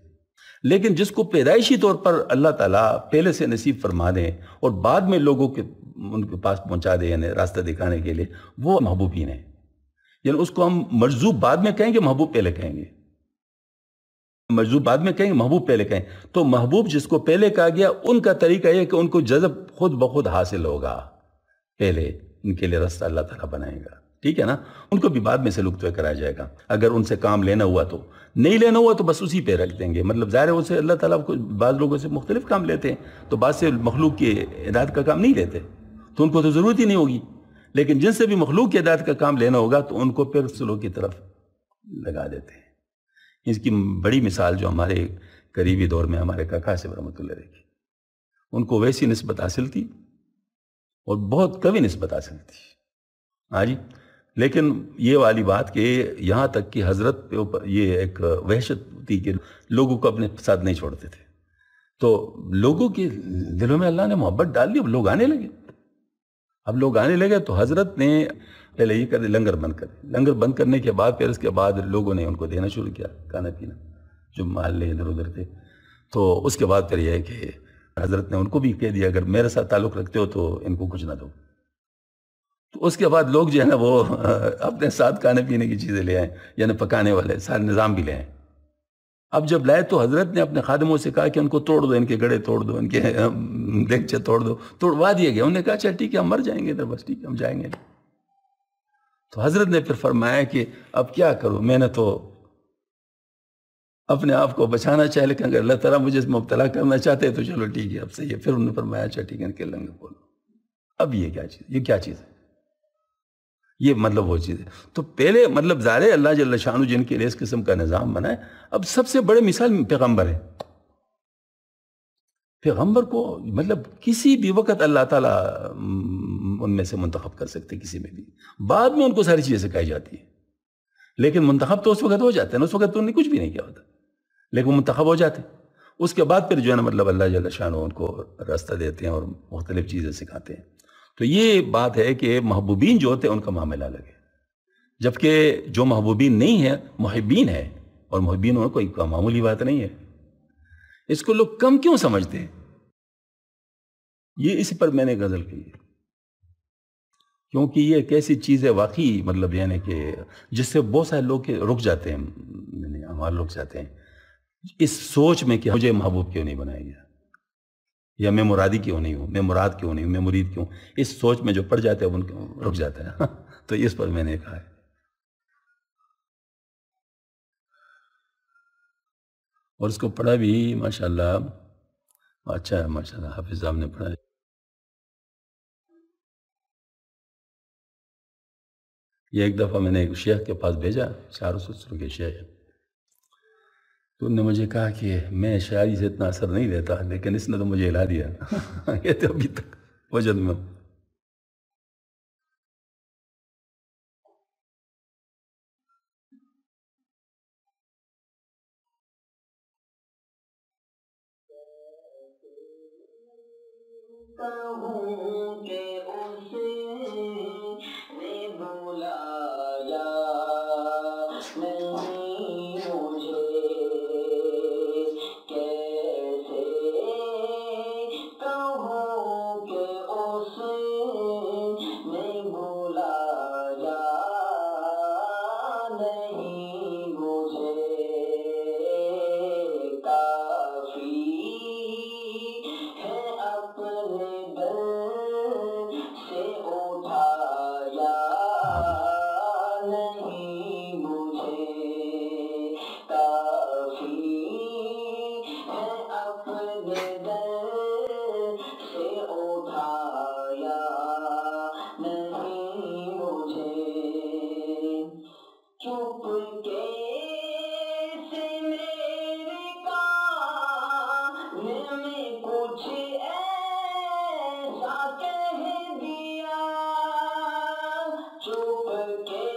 لیکن جس کو پیدائشی طور پر اللہ تعالیٰ پہلے سے نصیب فرما دیں اور بعد میں لوگوں کے ان کے پاس پہنچا دیں، یعنی راستہ دکھانے کے لیے، وہ محبوبین ہیں. یعنی اس کو ہم مجذوب بعد میں کہیں گے، محبوب پہلے کہیں گے. مجذوب بعد میں کہیں گے، محبوب پہلے کہیں. تو محبوب جس کو پہلے کہا گیا، ان کا طریقہ یہ کہ ان کو جذب خود بخود حاصل ہوگا، پہلے ان کے لیے راستہ اللہ تعالیٰ بنائے گا. ٹھیک ہے نا. ان کو بھی بعد میں سے لطف کرایا جائے گا. اگر ان سے کام لینا ہوا تو، نہیں لینا ہوا تو بس اسی پہ رکھ دیں گے. مطلب ظاہر ہے اسے اللہ تعالیٰ کو بعض لوگوں سے مختلف کام لیتے ہیں، تو بعض سے مخلوق کی ہدایت کا کام نہیں لیتے تو ان کو تو ضرورت ہی نہیں ہوگی. لیکن جن سے بھی مخلوق کی ہدایت کا کام لینا ہوگا تو ان کو پھر سلوک کی طرف لگا دیتے ہیں. اس کی بڑی مثال جو ہمارے قریبی دور میں ہمارے کاکا سے رحمۃ اللہ علیہ کی، ان کو ویسی نسبت حاصل تھی اور بہت قوی نسبت حاصل تھی. ہاں جی. لیکن یہ والی بات کہ یہاں تک کہ حضرت پہ اوپر یہ ایک وحشت تھی کہ لوگوں کو اپنے ساتھ نہیں چھوڑتے تھے. تو لوگوں کے دلوں میں اللہ نے محبت ڈال دی. اب لوگ آنے لگے. تو حضرت نے پہلے یہ کر دیا، لنگر بند کر دیا. لنگر بند کرنے کے بعد پھر اس کے بعد لوگوں نے ان کو دینا شروع کیا کھانا پینا، جو محلے ادھر ادھر تھے. تو اس کے بعد پھر یہ ہے کہ حضرت نے ان کو بھی کہہ دیا اگر میرے ساتھ تعلق رکھتے ہو تو ان کو کچھ نہ دو. تو اس کے بعد لوگ جو ہے نا وہ اپنے ساتھ کھانے پینے کی چیزیں لے آئیں، یعنی پکانے والے سارے نظام بھی لے آئیں. اب جب لائے تو حضرت نے اپنے خادموں سے کہا کہ ان کو توڑ دو، ان کے گڑے توڑ دو، ان کے دیگچے توڑ دو. توڑوا دیا گیا. انہوں نے کہا اچھا ٹھیک ہے ہم مر جائیں گے ادھر، بس ٹھیک ہے ہم جائیں گے. تو حضرت نے پھر فرمایا کہ اب کیا کروں، میں نے تو اپنے آپ کو بچانا چاہے، لیکن اگر اللہ تعالیٰ مجھے مبتلا کرنا چاہتے ہیں تو چلو ٹھیک ہے اب صحیح ہے. پھر انہوں نے فرمایا اچھا ٹھیک ہے ان کے لنگر بولو. اب یہ کیا چیز ہے؟ یہ مطلب وہ چیز ہے. تو پہلے مطلب ظاہر ہے اللہ جل شانہ جن کے لیے اس قسم کا نظام بنا ہے. اب سب سے بڑے مثال پیغمبر ہے. پیغمبر کو مطلب کسی بھی وقت اللہ تعالیٰ ان میں سے منتخب کر سکتے، کسی میں بھی. بعد میں ان کو ساری چیزیں سکھائی جاتی ہیں، لیکن منتخب تو اس وقت ہو جاتے ہیں. اس وقت تو انہوں نے کچھ بھی نہیں کیا ہوتا، لیکن منتخب ہو جاتے. اس کے بعد پھر جو ہے نا مطلب اللہ جل شانہ ان کو راستہ دیتے ہیں اور مختلف چیزیں سکھاتے ہیں. تو یہ بات ہے کہ محبوبین جو ہوتے ہیں ان کا معاملہ الگ ہے، جبکہ جو محبوبین نہیں ہیں محبین ہیں، اور محبین ہونا کوئی معمولی بات نہیں ہے. اس کو لوگ کم کیوں سمجھتے ہیں؟ یہ اسی پر میں نے غزل کی ہے، کیونکہ یہ ایک ایسی چیز ہے واقعی مطلب یعنی کہ جس سے بہت سارے لوگ رک جاتے ہیں، یعنی ہمارے لوگ چاہتے ہیں اس سوچ میں کہ مجھے محبوب کیوں نہیں بنایا گیا، یا میں مرادی کیوں نہیں ہوں، میں مراد کیوں نہیں ہوں، میں مرید کیوں. اس سوچ میں جو پڑ جاتے ہیں ان کو رک جاتے ہیں. تو اس پر میں نے کہا ہے. اور اس کو پڑھا بھی ماشاءاللہ اچھا ہے ماشاء اللہ، حافظ صاحب نے پڑھا ہے۔ یہ ایک دفعہ میں نے ایک شیخ کے پاس بھیجا، شعر و سلسلوں کے شیخ، تو انہوں نے مجھے کہا کہ میں شاعری سے اتنا اثر نہیں لیتا، لیکن اس نے تو مجھے ہلا دیا یہ تو ابھی تک وجد میں ہوں۔ کہوں کہ اسے نے بلایا نہیں مجھے، کیسے کہوں کہ اسے نے بلایا نہیں مجھے، کافی ہے اپنے دل سے اٹھایا نہیں مجھے، کافی ہے اپنے دل سے اٹھایا نہیں مجھے، چپ کے سے میرے کان میں کچھ ایسا کہہ دیا، چپ کے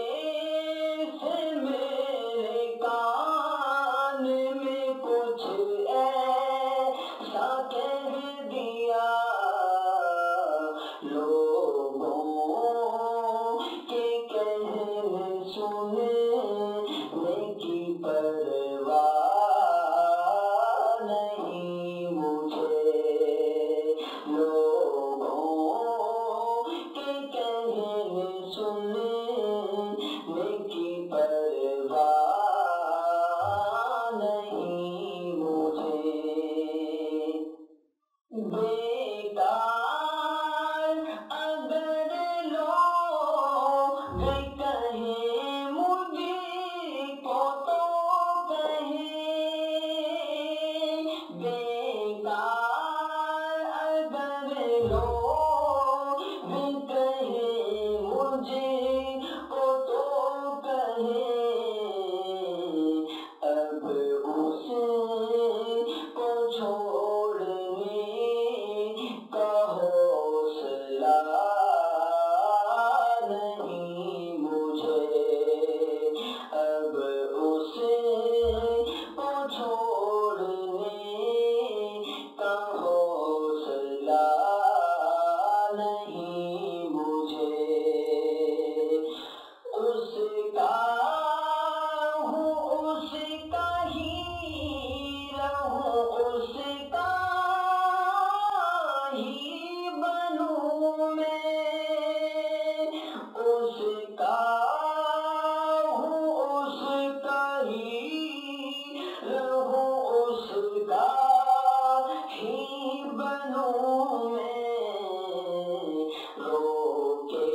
سے میرے کان میں کچھ ایسا کہہ دیا، لوگوں کے کہنے سننے کی پرواہ نہیں مجھے، لوگوں کے کہنے سننے کی پرواہ نہیں مجھے، بیکار اگر لوگ کہیں مجھے کو تو کہیں، بیکار اگر لوگ کہیں مجھے کو تو کہیں، اب اس کو چھوڑنے کا حوصلہ نہیں مجھے، اب اس کو چھوڑنے کا حوصلہ نہیں مجھے، اس کا ہوں اس کا ہی رہوں اس کا ہی بنوں میں، اس کا ہوں اس کا ہی رہوں اس کا ہی بنوں میں، روکے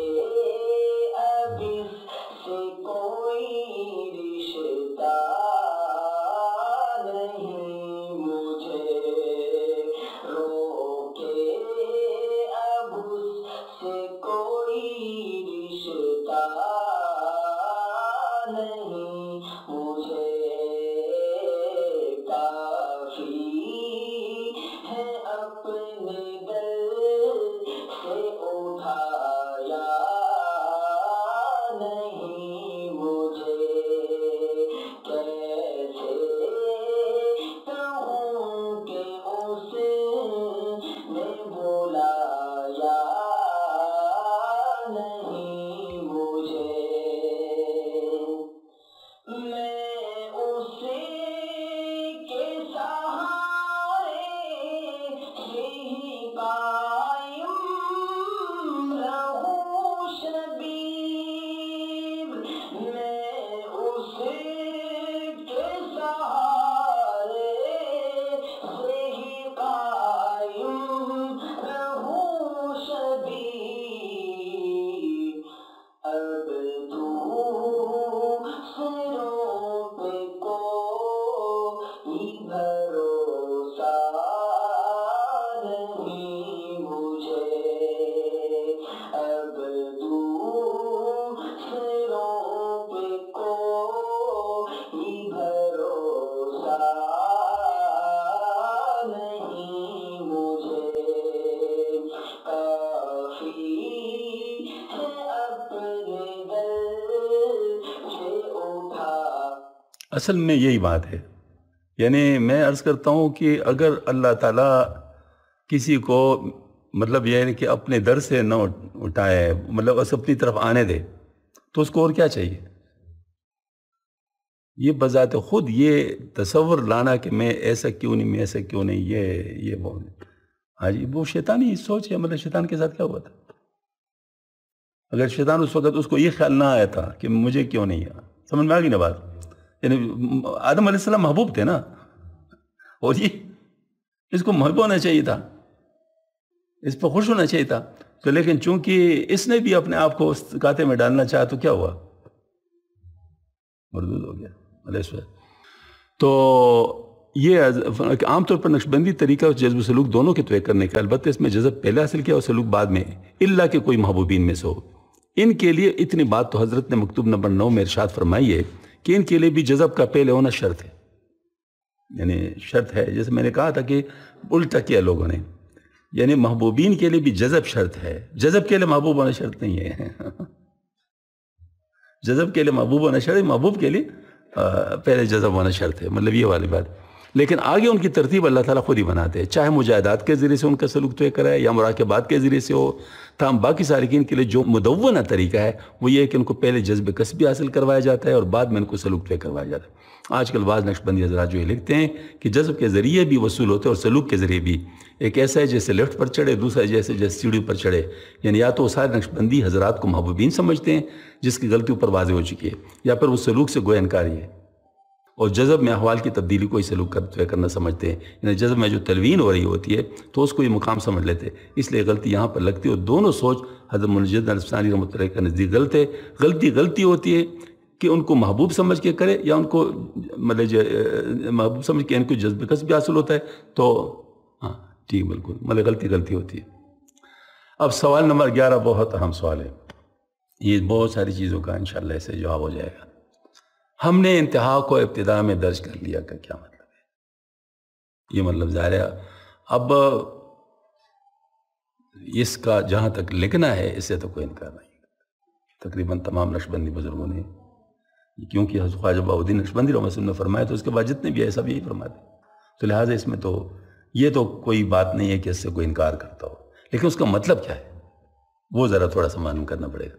اب اس سے کوئی رشتہ نہیں مجھے، روکے اب اس سے کوئی رشتہ نہیں مجھے، کافی ہے اپنے دل سے اٹھایا نہیں مجھے، کیسے کہوں کہ اسے نے بلایا نہیں مجھے، میں اسے کے سہارے سے ہی قائم رہوں شبیر، میں اسے کے سہارے سے ہی قائم رہوں شبیر، اب دوسروں پہ کوئی بھروسہ اصل میں یہی بات ہے. یعنی میں عرض کرتا ہوں کہ اگر اللہ تعالیٰ کسی کو مطلب یہ ہے کہ اپنے در سے نہ اٹھائے، مطلب اس اپنی طرف آنے دے، تو اس کو اور کیا چاہیے؟ یہ بذات خود یہ تصور لانا کہ میں ایسا کیوں نہیں، میں ایسا کیوں نہیں، یہ ہاں جی وہ شیطانی سوچ ہے. مطلب شیطان کے ساتھ کیا ہوا تھا؟ اگر شیطان اس وقت اس کو یہ خیال نہ آیا تھا کہ مجھے کیوں نہیں ہے، سمجھ میں آ گئی نا بات؟ یعنی آدم علیہ السلام محبوب تھے نا، اور یہ اس کو محبوب ہونا چاہیے تھا، اس پہ خوش ہونا چاہیے تھا. تو لیکن چونکہ اس نے بھی اپنے آپ کو اس کاتے میں ڈالنا چاہا تو کیا ہوا؟ مردود ہو گیا علیہ السلام. تو یہ عام طور پر نقشبندی طریقہ اور جذب و سلوک دونوں کے طے کرنے کا، البتہ اس میں جذب پہلے حاصل کیا اور سلوک بعد میں، الا کہ کوئی محبوبین میں سے ہو. ان کے لیے اتنی بات تو حضرت نے مکتوب نمبر 9 میں ارشاد فرمائی ہے کہ ان کے لیے بھی جذب کا پہلے ہونا شرط ہے. یعنی شرط ہے، جیسے میں نے کہا تھا کہ الٹا کیا لوگوں نے، یعنی محبوبین کے لیے بھی جذب شرط ہے، جذب کے لیے محبوب ہونا شرط نہیں ہے. جذب کے لیے محبوب ہونا شرط ہے، محبوب کے لیے پہلے جذب ہونا شرط ہے، مطلب یہ والی بات. لیکن آگے ان کی ترتیب اللہ تعالیٰ خود ہی بناتے ہیں، چاہے مجاہدات کے ذریعے سے ان کا سلوک طے کرائے یا مراقبات کے ذریعے سے ہو. تاہم باقی سالکین کے لیے جو مدونہ طریقہ ہے وہ یہ ہے کہ ان کو پہلے جذب کسبی حاصل کروایا جاتا ہے اور بعد میں ان کو سلوک طے کروایا جاتا ہے. آج کل بعض نقشبندی حضرات جو یہ لکھتے ہیں کہ جذب کے ذریعے بھی وصول ہوتے ہیں اور سلوک کے ذریعے بھی. ایک ایسا ہے جیسے لفٹ پر چڑھے، دوسرا جیسے سیڑھی پر چڑھے. یعنی یا تو وہ سارے نقشبندی حضرات کو محبوبین سمجھتے ہیں جس کی غلطی اوپر واضح ہو چکی ہے، یا پھر وہ سلوک سے گویا انکاری ہے اور جذب میں احوال کی تبدیلی کو ہی سلوک کرنا سمجھتے ہیں. یعنی جذب میں جو تلوین ہو رہی ہوتی ہے تو اس کو یہ مقام سمجھ لیتے ہیں، اس لیے غلطی یہاں پر لگتی ہے. اور دونوں سوچ حضرت منجد الفسانی رحمۃ اللہ کے نزدیک غلط ہے. غلطی ہوتی ہے کہ ان کو محبوب سمجھ کے کرے، یا ان کو مطلب محبوب سمجھ کے ان کو جذب کسب حاصل ہوتا ہے تو ہاں ٹھیک، بالکل مطلب غلطی ہوتی ہے. اب سوال نمبر 11 بہت اہم سوال ہے، یہ بہت ساری چیزوں کا انشاءاللہ اسے جواب ہو جائے گا. ہم نے انتہا کو ابتدا میں درج کر لیا کا کیا مطلب ہے؟ یہ مطلب ظاہر ہے اب اس کا جہاں تک لکھنا ہے اس سے تو کوئی انکار نہیں. تقریباً تمام نقشبندی بزرگوں نے، کیونکہ حضرت خواجہ بہاؤالدین نقشبندی رحمۃ اللہ نے فرمایا تو اس کے بعد جتنے بھی ہے سب یہی فرماتے، تو لہٰذا اس میں تو یہ تو کوئی بات نہیں ہے کہ اس سے کوئی انکار کرتا ہو. لیکن اس کا مطلب کیا ہے وہ ذرا تھوڑا سا معلوم کرنا پڑے گا.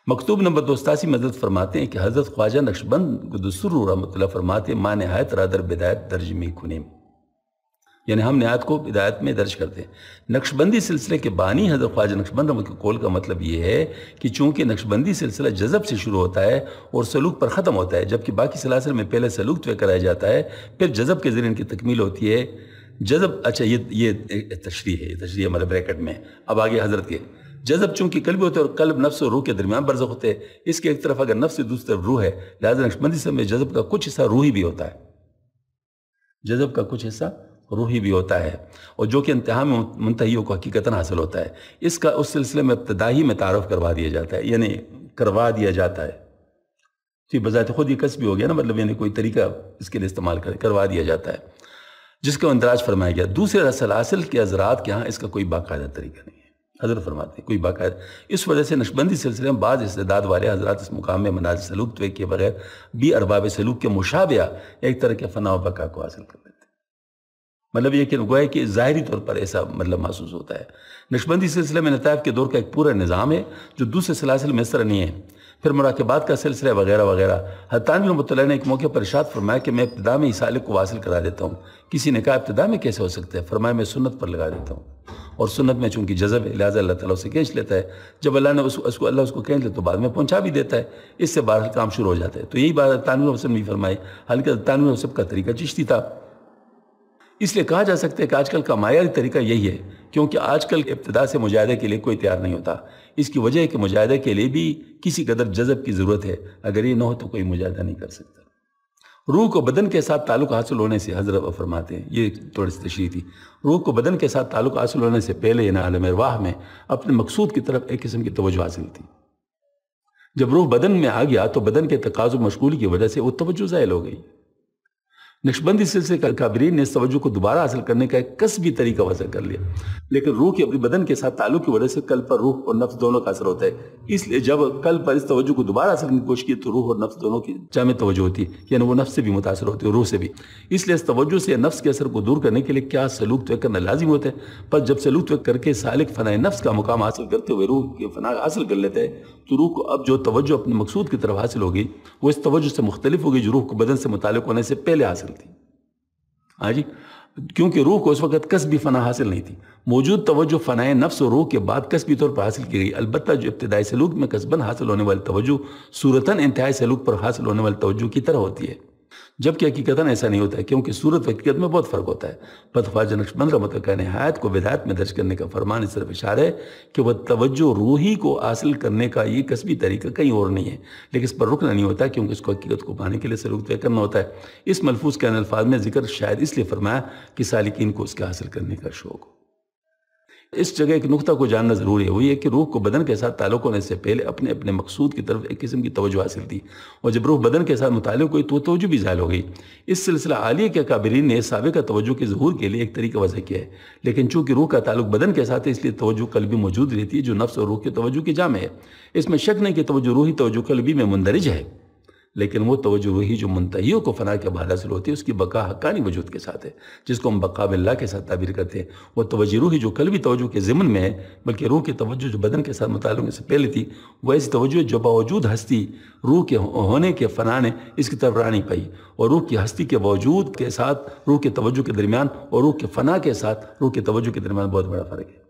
مکتوب نمبر 287 میں حضرت فرماتے ہیں کہ حضرت خواجہ نقشبند قدس رحمۃ اللہ فرماتے ہیں، ماں نہایت رادر بدایت درج میں کنیم، یعنی ہم نہایت کو بدایت میں درج کرتے ہیں. نقشبندی سلسلے کے بانی حضرت خواجہ نقشبند رحمۃ اللہ کے قول کا مطلب یہ ہے کہ چونکہ نقشبندی سلسلہ جذب سے شروع ہوتا ہے اور سلوک پر ختم ہوتا ہے، جبکہ باقی سلاسل میں پہلے سلوک طے کرایا جاتا ہے، پھر جذب کے ذریعے ان کی تکمیل ہوتی ہے. جذب، اچھا یہ تشریح ہے، تشریح ہمارے بریکٹ میں. اب آگے حضرت کے جذب چونکہ قلبی ہوتے ہیں اور قلب نفس اور روح کے درمیان برزخ ہوتے ہیں، اس کے ایک طرف اگر نفس دوسری طرف روح ہے، لہٰذا نقشبندی سے میں جذب کا کچھ حصہ روحی بھی ہوتا ہے، جذب کا کچھ حصہ روحی بھی ہوتا ہے، اور جو کہ انتہا میں منتہیوں کو حقیقتاً حاصل ہوتا ہے. اس کا اس سلسلے میں ابتدائی میں تعارف کروا دیا جاتا ہے، یعنی کروا دیا جاتا ہے. تو بذات خود یہ کسبی ہو گیا نا، مطلب یعنی کوئی طریقہ اس کے لیے استعمال کروا دیا جاتا ہے جس کا اندراج فرمایا گیا. دوسرے سلاسل کے حضرات کے ہاں اس کا کوئی باقاعدہ طریقہ نہیں ہے. حضرت فرماتے ہیں کوئی باقاعدہ. اس وجہ سے نقشبندی سلسلے میں بعض استعداد والے حضرات اس مقام میں مناظر سلوک طے کے بغیر بھی ارباب سلوک کے مشابہ ایک طرح کے فنا و بقا کو حاصل کر لیتے ہیں. مطلب یہ کہ گویا کہ ظاہری طور پر ایسا مطلب محسوس ہوتا ہے. نقشبندی سلسلے میں نطائف کے دور کا ایک پورا نظام ہے جو دوسرے سلاسل میں اس طرح نہیں ہے. پھر مراقبات کا سلسلہ وغیرہ وغیرہ. حتانوی رحمۃ اللہ نے ایک موقع پر ارشاد فرمایا کہ میں ابتدا میں ہی سالک کو واصل کرا دیتا ہوں. کسی نے کہا ابتدا میں کیسے ہو سکتا ہے؟ فرمایا میں سنت پر لگا دیتا ہوں، اور سنت میں چونکہ جذب ہے لہٰذا اللہ تعالیٰ اسے کھینچ لیتا ہے. جب اللہ نے اس کو کھینچ لے تو بعد میں پہنچا بھی دیتا ہے. اس سے بہرحال کام شروع ہو جاتا ہے. تو یہی بات تانوی حسن بھی فرمائی، حالانکہ تانوی حسن کا طریقہ چشتی تھا. اس لیے کہا جا سکتا ہے کہ آج کل کا معیاری طریقہ یہی ہے، کیونکہ آج کل ابتدا سے مجاہدے کے لیے کوئی تیار نہیں ہوتا. اس کی وجہ ہے کہ مجاہدے کے لیے بھی کسی قدر جذب کی ضرورت ہے. اگر یہ نہ ہو تو کوئی مجاہدہ نہیں کر سکتا. روح کو بدن کے ساتھ تعلق حاصل ہونے سے، حضرت فرماتے ہیں، یہ تھوڑی سی تشریح تھی، روح کو بدن کے ساتھ تعلق حاصل ہونے سے پہلے یعنی عالم ارواح میں اپنے مقصود کی طرف ایک قسم کی توجہ حاصل تھی. جب روح بدن میں آ گیا تو بدن کے تقاضوں مشغولی کی وجہ سے وہ توجہ زائل ہو گئی. نقشبندی سلسلے کے کابرین نے اس توجہ کو دوبارہ حاصل کرنے کا ایک کسبی طریقہ وضع کر لیا، لیکن روح کے اپنے بدن کے ساتھ تعلق کی وجہ سے قلب پر روح اور نفس دونوں کا اثر ہوتا ہے. اس لیے جب قلب پر اس توجہ کو دوبارہ حاصل کرنے کی کوشش کی تو روح اور نفس دونوں کی جامع توجہ ہوتی ہے، یعنی وہ نفس سے بھی متاثر ہوتی ہے اور روح سے بھی. اس لیے اس توجہ سے نفس کے اثر کو دور کرنے کے لیے کیا سلوک طے کرنا لازم ہوتا ہے. پر جب سلوک طے کر کے سالک فنائے نفس کا مقام حاصل کرتے ہوئے روح کے فنا حاصل کر لیتے ہیں تو روح کو اب جو توجہ اپنے مقصود کی طرف حاصل ہوگی وہ اس توجہ سے مختلف ہوگی جو روح کو بدن سے متعلق ہونے سے پہلے حاصل تھی. ہاں جی، کیونکہ روح کو اس وقت کسبی فنا حاصل نہیں تھی. موجود توجہ فنائے نفس اور روح کے بعد کسبی طور پر حاصل کی گئی. البتہ جو ابتدائی سلوک میں کسباً حاصل ہونے والی توجہ صورتاً انتہائی سلوک پر حاصل ہونے والی توجہ کی طرح ہوتی ہے، جبکہ حقیقتاً ایسا نہیں ہوتا ہے، کیونکہ صورت و حقیقت میں بہت فرق ہوتا ہے. بس خواجہ نقشبند رحمۃ اللہ علیہ نہایت کو بدایت میں درج کرنے کا فرمان اس طرف اشارہ ہے کہ وہ توجہ روحی کو حاصل کرنے کا یہ کسبی طریقہ کہیں اور نہیں ہے، لیکن اس پر رکنا نہیں ہوتا ہے کیونکہ اس کو حقیقت کو پانے کے لیے سلوک طے کرنا ہوتا ہے. اس ملفوظ کے ان الفاظ میں ذکر شاید اس لیے فرمایا کہ سالکین کو اس کا حاصل کرنے کا شوق ہو. اس جگہ ایک نقطہ کو جاننا ضروری ہے، وہ یہ کہ روح کو بدن کے ساتھ تعلق ہونے سے پہلے اپنے اپنے مقصود کی طرف ایک قسم کی توجہ حاصل تھی، اور جب روح بدن کے ساتھ متعلق ہوئی تو وہ توجہ بھی زائل ہو گئی. اس سلسلہ عالیہ کے اکابرین نے سابقہ توجہ کے ظہور کے لیے ایک طریقہ وضع کیا ہے، لیکن چونکہ روح کا تعلق بدن کے ساتھ ہے اس لیے توجہ قلبی موجود رہتی ہے جو نفس اور روح کے توجہ کی جامع ہے. اس میں شک نہیں کہ توجہ روحی توجہ قلبی میں مندرج ہے، لیکن وہ توجہ روحی جو منتہیوں کو فنا کے بعد حاصل ہوتی ہے اس کی بقا حقانی وجود کے ساتھ ہے، جس کو ہم بقا باللہ کے ساتھ تعبیر کرتے ہیں. وہ توجہ روحی جو قلبی توجہ کے ضمن میں ہے، بلکہ روح کی توجہ جو بدن کے ساتھ متعلق ہونے سے پہلے تھی، وہ ایسی توجہ جو باوجود ہستی روح کے ہونے کے فنا نے اس کی طرف راہ نہیں پائی، اور روح کی ہستی کے باوجود کے ساتھ روح کے توجہ کے درمیان اور روح کے فنا کے ساتھ روح کے توجہ کے درمیان بہت بڑا فرق ہے.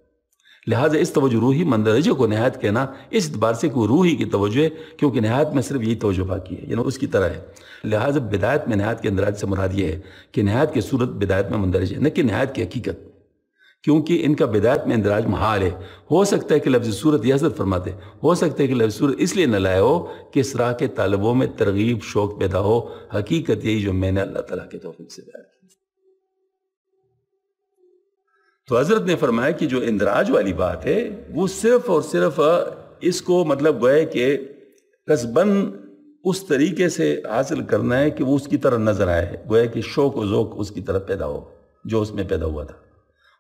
لہٰذا اس توجہ روحی مندرجہ کو نہایت کہنا اس اعتبار سے کہ وہ روحی کی توجہ ہے کیونکہ نہایت میں صرف یہی توجہ باقی ہے، یعنی اس کی طرح ہے. لہٰذا بدایت میں نہایت کے اندراج سے مراد یہ ہے کہ نہایت کی صورت بدایت میں مندرج ہے، نہ کہ نہایت کی حقیقت، کیونکہ ان کا بدایت میں اندراج محال ہے. ہو سکتا ہے کہ لفظ صورت یہ حضرت فرماتے ہو سکتا ہے کہ لفظ صورت اس لیے نہ لائے ہو کہ اس راہ کے طالبوں میں ترغیب شوق پیدا ہو. حقیقت یہی جو میں نے اللہ تعالیٰ کے توفیق سے بیان کی. تو حضرت نے فرمایا کہ جو اندراج والی بات ہے وہ صرف اور صرف اس کو مطلب گوئے کہ قصباً اس طریقے سے حاصل کرنا ہے کہ وہ اس کی طرح نظر آئے، گوئے کہ شوق و ذوق اس کی طرف پیدا ہو، جو اس میں پیدا ہوا تھا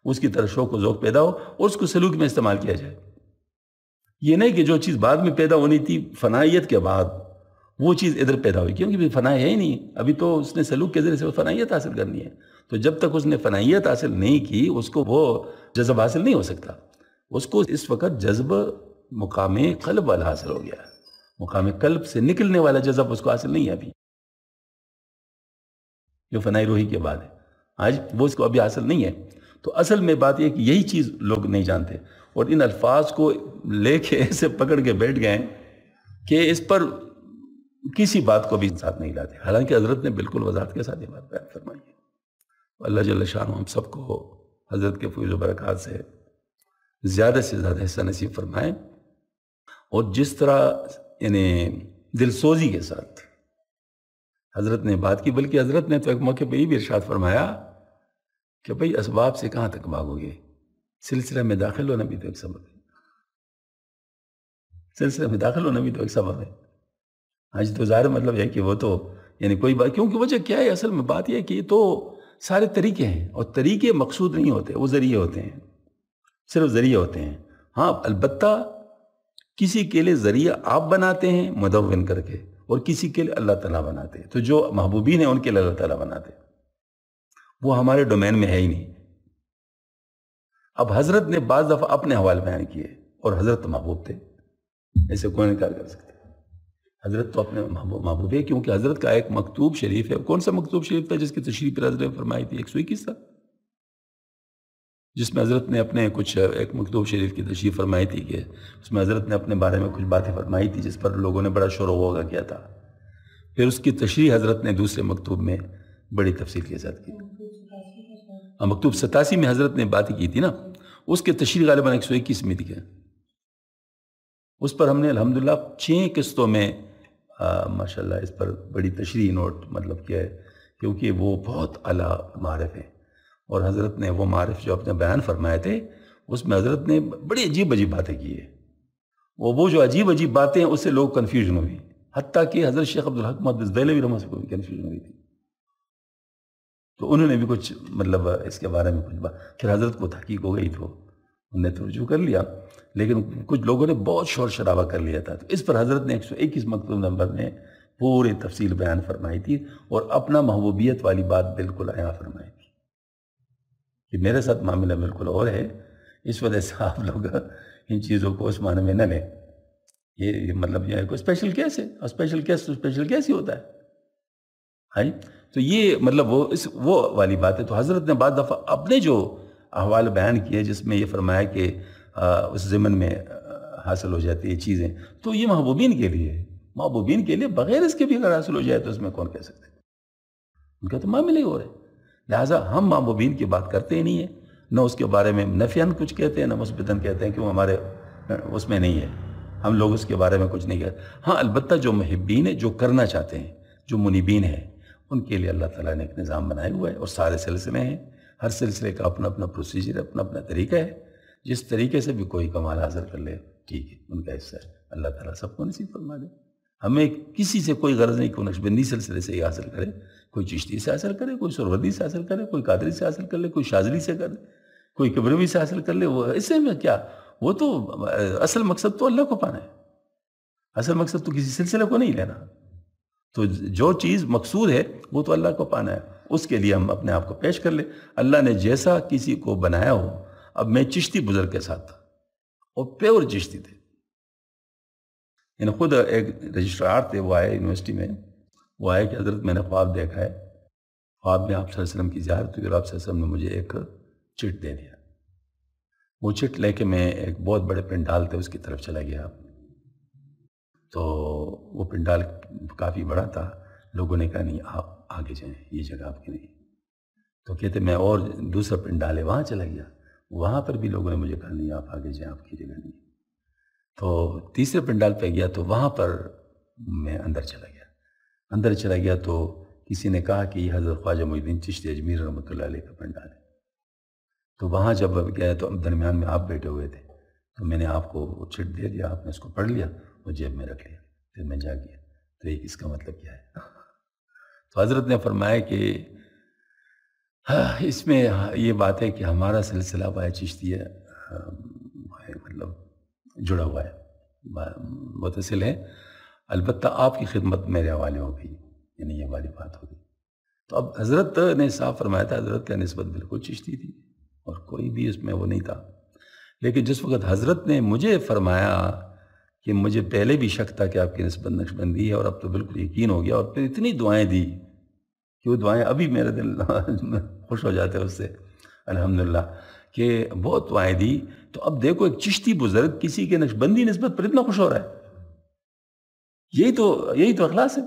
اس کی طرح شوق و ذوق پیدا ہو اور اس کو سلوک میں استعمال کیا جائے. یہ نہیں کہ جو چیز بعد میں پیدا ہونی تھی فنائیت کے بعد وہ چیز ادھر پیدا ہوئی، کیونکہ فنا ہے ہی نہیں، ابھی تو اس نے سلوک کے ذریعے سے فنائیت حاصل کرنی ہے. تو جب تک اس نے فنائیت حاصل نہیں کی اس کو وہ جذب حاصل نہیں ہو سکتا. اس کو اس وقت جذب مقام قلب والا حاصل ہو گیا ہے، مقام قلب سے نکلنے والا جذب اس کو حاصل نہیں ہے ابھی، جو فنائی روحی کے بعد ہے. آج وہ اس کو ابھی حاصل نہیں ہے. تو اصل میں بات یہ کہ یہی چیز لوگ نہیں جانتے اور ان الفاظ کو لے کے ایسے پکڑ کے بیٹھ گئے کہ اس پر کسی بات کو بھی ساتھ نہیں لاتے، حالانکہ حضرت نے بالکل وضاحت کے ساتھ یہ بات بیان فرمائی ہے. اللہ جل شانہ ہم سب کو حضرت کے فیض و برکات سے زیادہ سے زیادہ حصہ نصیب فرمائے، اور جس طرح یعنی دل سوزی کے ساتھ حضرت نے بات کی، بلکہ حضرت نے تو ایک موقع پہ یہ بھی ارشاد فرمایا کہ بھئی اسباب سے کہاں تک بھاگو گے، سلسلہ میں داخل ہونا بھی تو ایک سبب ہے، سلسلہ میں داخل ہونا بھی تو ایک سبب ہے. آج تو ظاہر مطلب ہے کہ وہ تو یعنی کوئی بات، کیونکہ وجہ کیا ہے اصل میں بات یہ ہے کہ یہ تو سارے طریقے ہیں اور طریقے مقصود نہیں ہوتے، وہ ذریعے ہوتے ہیں، صرف ذریعے ہوتے ہیں. ہاں البتہ کسی کے لیے ذریعہ آپ بناتے ہیں مدون کر کے، اور کسی کے لیے اللہ تعالیٰ بناتے ہیں. تو جو محبوبین ہیں ان کے لیے اللہ تعالیٰ بناتے ہیں، وہ ہمارے ڈومین میں ہے ہی نہیں. اب حضرت نے بعض دفعہ اپنے حوالے بیان کیے اور حضرت محبوب تھے، ایسے کوئی انکار کر سکتے. حضرت تو اپنے محبوب ہے، کیونکہ حضرت کا ایک مکتوب شریف ہے. کون سا مکتوب شریف تھا جس کی تشریح پر حضرت نے فرمائی تھی؟ 121 تھا، جس میں حضرت نے اپنے کچھ ایک مکتوب شریف کی تشریح فرمائی تھی کہ اس میں حضرت نے اپنے بارے میں کچھ باتیں فرمائی تھی جس پر لوگوں نے بڑا شور و غوغا کیا تھا. پھر اس کی تشریح حضرت نے دوسرے مکتوب میں بڑی تفصیل کے ساتھ کی. مکتوب 87 میں حضرت نے باتیں کی تھی نا، اس کے تشریح غالباً 121 میں تھی. اس پر ہم نے الحمدللہ 6 قسطوں میں ماشاءاللہ اس پر بڑی تشریح نوٹ مطلب کیا ہے، کیونکہ وہ بہت اعلیٰ معارف ہیں، اور حضرت نے وہ معارف جو اپنے بیان فرمائے تھے اس میں حضرت نے بڑی عجیب عجیب باتیں کی ہیں. وہ جو عجیب عجیب باتیں ہیں اس سے لوگ کنفیوژن ہوئی، حتیٰ کہ حضرت شیخ عبدالحق محدث دہلوی رحمہ سے کوئی کنفیوژن ہوئی تھی. تو انہوں نے بھی کچھ مطلب اس کے بارے میں کچھ بات، پھر حضرت کو تحقیق ہو گئی تو انہوں نے تو رجوع کر لیا، لیکن کچھ لوگوں نے بہت شور شرابہ کر لیا تھا، تو اس پر حضرت نے 121 مکتوب نمبر میں پوری تفصیل بیان فرمائی تھی اور اپنا محبوبیت والی بات بالکل عیاں فرمائی تھی کہ میرے ساتھ معاملہ بالکل اور ہے، اس وجہ سے آپ لوگ ان چیزوں کو اس معنی میں نہ لیں، یہ مطلب یہ ہے کوئی اسپیشل کیس ہے، اور اسپیشل کیس تو اسپیشل کیس ہی ہوتا ہے، ہاں جی، تو یہ مطلب وہ والی بات ہے۔ تو حضرت نے بعض دفعہ اپنے جو احوال بیان کیے جس میں یہ فرمایا کہ اس ضمن میں حاصل ہو جاتی ہے چیزیں، تو یہ محبوبین کے لیے ہے، محبوبین کے لیے، بغیر اس کے بھی اگر حاصل ہو جائے تو اس میں کون کہہ سکتے ہیں، ان کا تو معاملہ ہی ہو رہا ہے۔ لہٰذا ہم محبوبین کی بات کرتے ہی نہیں ہیں، نہ اس کے بارے میں نفیاً کچھ کہتے ہیں، نہ مثبتاً کہتے ہیں کہ وہ ہمارے اس میں نہیں ہے، ہم لوگ اس کے بارے میں کچھ نہیں کہتے۔ ہاں البتہ جو محبین ہیں، جو کرنا چاہتے ہیں، جو منیبین ہیں، ان کے لیے اللہ تعالیٰ نے ایک نظام بنایا ہوا ہے، اور سارے سلسلے ہیں، ہر سلسلے کا اپنا اپنا پروسیجر ہے، اپنا اپنا طریقہ ہے، جس طریقے سے بھی کوئی کمال حاصل کر لے ٹھیک ہے، ان کا حصہ ہے، اللہ تعالیٰ سب کو نصیب فرما دے۔ ہمیں کسی سے کوئی غرض نہیں، کوئی نقشبندی سلسلے سے ہی حاصل کرے، کوئی چشتی سے حاصل کرے، کوئی سروردی سے حاصل کرے، کوئی قادری سے حاصل کر لے، کوئی شاذلی سے کرے، کوئی کبروی سے حاصل کر لے، وہ اس میں کیا، وہ تو اصل مقصد تو اللہ کو پانا ہے، اصل مقصد تو کسی سلسلے کو نہیں لینا، تو جو چیز مقصود ہے وہ تو اللہ کو پانا ہے، اس کے لیے ہم اپنے آپ کو پیش کر لیں۔ اللہ نے جیسا کسی کو بنایا ہو، اب میں چشتی بزرگ کے ساتھ تھا اور پیور چشتی تھے، یعنی خود ایک رجسٹرار تھے، وہ آئے یونیورسٹی میں، وہ آئے کہ حضرت میں نے خواب دیکھا ہے، خواب میں آپ صلی اللہ علیہ وسلم کی زیارت ہوئی اور آپ صلی اللہ علیہ وسلم نے مجھے ایک چٹ دے دیا، وہ چٹ لے کے میں ایک بہت بڑے پنڈال تھے اس کی طرف چلا گیا، تو وہ پنڈال کافی بڑا تھا، لوگوں نے کہا نہیں آپ آگے جائیں، یہ جگہ آپ کی نہیں، تو کہتے میں اور دوسرا پنڈال ہے وہاں چلا گیا، وہاں پر بھی لوگوں نے مجھے کہا نہیں آپ آگے جائیں، آپ کی جگہ نہیں، تو تیسرے پنڈال پہ گیا تو وہاں پر میں اندر چلا گیا تو کسی نے کہا کہ یہ حضرت خواجہ معین الدین چشتی اجمیر رحمۃ اللہ علیہ کا پنڈال ہے، تو وہاں جب گیا تو درمیان میں آپ بیٹھے ہوئے تھے، تو میں نے آپ کو وہ چٹ دے دیا، آپ نے اس کو پڑھ لیا اور جیب میں رکھ لیا، پھر میں جا گیا، تو ایک اس کا مطلب کیا ہے؟ تو حضرت نے فرمایا کہ اس میں یہ بات ہے کہ ہمارا سلسلہ بائے چشتی ہے مطلب جڑا ہوا ہے، متصل ہے، البتہ آپ کی خدمت میرے حوالے ہو گئی، یعنی یہ والی بات ہو گئی۔ تو اب حضرت نے صاف فرمایا تھا، حضرت کا نسبت بالکل چشتی تھی اور کوئی بھی اس میں وہ نہیں تھا، لیکن جس وقت حضرت نے مجھے فرمایا کہ مجھے پہلے بھی شک تھا کہ آپ کی نسبت نقشبندی ہے اور اب تو بالکل یقین ہو گیا، اور پھر اتنی دعائیں دی کہ وہ دعائیں ابھی میرے دل خوش ہو جاتے ہیں اس سے الحمدللہ، کہ بہت دعائیں دی، تو اب دیکھو ایک چشتی بزرگ کسی کے نقشبندی نسبت پر اتنا خوش ہو رہا ہے، یہی تو اخلاص ہے۔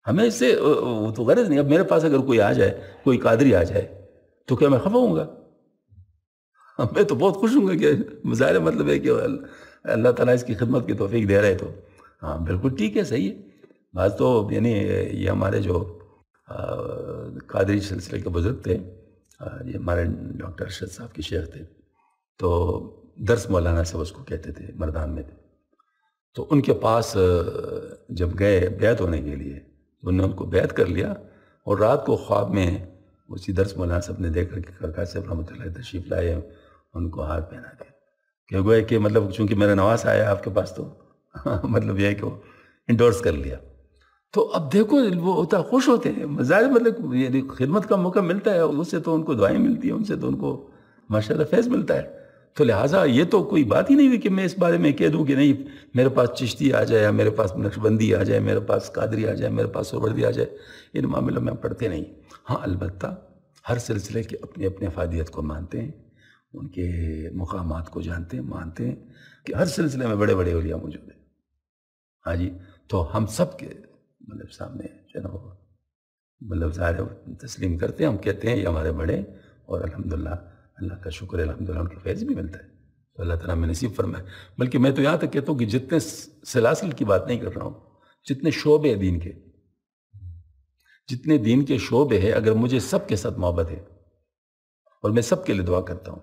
ہمیں اس سے وہ تو غرض نہیں، اب میرے پاس اگر کوئی آ جائے، کوئی قادری آ جائے تو کیا میں خفا ہوں گا؟ میں تو بہت خوش ہوں گا، کہ ظاہر مطلب ہے کہ اللہ تعالیٰ اس کی خدمت کی توفیق دے رہے، تو ہاں بالکل ٹھیک ہے، صحیح ہے۔ بعض تو یعنی یہ ہمارے جو قادری سلسلے کے بزرگ تھے، یہ ہمارے ڈاکٹر ارشد صاحب کے شیخ تھے، تو درس مولانا صاحب اس کو کہتے تھے، مردان میں تھے، تو ان کے پاس جب گئے بیعت ہونے کے لیے تو انہوں نے ان کو بیعت کر لیا، اور رات کو خواب میں اسی درس مولانا صاحب نے دیکھ کر کہ کاکا صاحب رحمۃ اللہ تشریف لائے، ان کو ہار پہنا دیا، کہ گویا کہ مطلب چونکہ میرا نواز آیا آپ کے پاس تو مطلب یہ ہے کہ وہ انڈورس کر لیا۔ تو اب دیکھو وہ ہوتا خوش ہوتے ہیں، ظاہر مطلب یہ خدمت کا موقع ملتا ہے، اس سے تو ان کو دعائیں ملتی ہیں، ان سے تو ان کو ماشاءاللہ فیض ملتا ہے، تو لہٰذا یہ تو کوئی بات ہی نہیں ہوئی کہ میں اس بارے میں کہہ دوں کہ نہیں میرے پاس چشتی آ جائے، میرے پاس نقشبندی آ جائے، میرے پاس قادری آ جائے، میرے پاس سروردی آ جائے، ان معاملوں میں ہم پڑھتے نہیں۔ ہاں البتہ ہر سلسلے کے اپنے اپنے افادیت کو مانتے ہیں، ان کے مقامات کو جانتے ہیں، مانتے ہیں کہ ہر سلسلے میں بڑے بڑے اولیاء موجود ہیں، ہاں جی، تو ہم سب کے مطلب سامنے جو ہے نا وہ مطلب ظاہر تسلیم کرتے ہیں، ہم کہتے ہیں یہ ہمارے بڑے، اور الحمدللہ اللہ کا شکر ہے، الحمدللہ ان کے فیض بھی ملتا ہے، تو اللہ تعالیٰ میں نصیب فرمائے۔ بلکہ میں تو یہاں تک کہتا ہوں کہ جتنے سلاسل کی بات نہیں کر رہا ہوں، جتنے شعبے دین کے، جتنے دین کے شعبے ہیں، اگر مجھے سب کے ساتھ محبت ہے اور میں سب کے لیے دعا کرتا ہوں،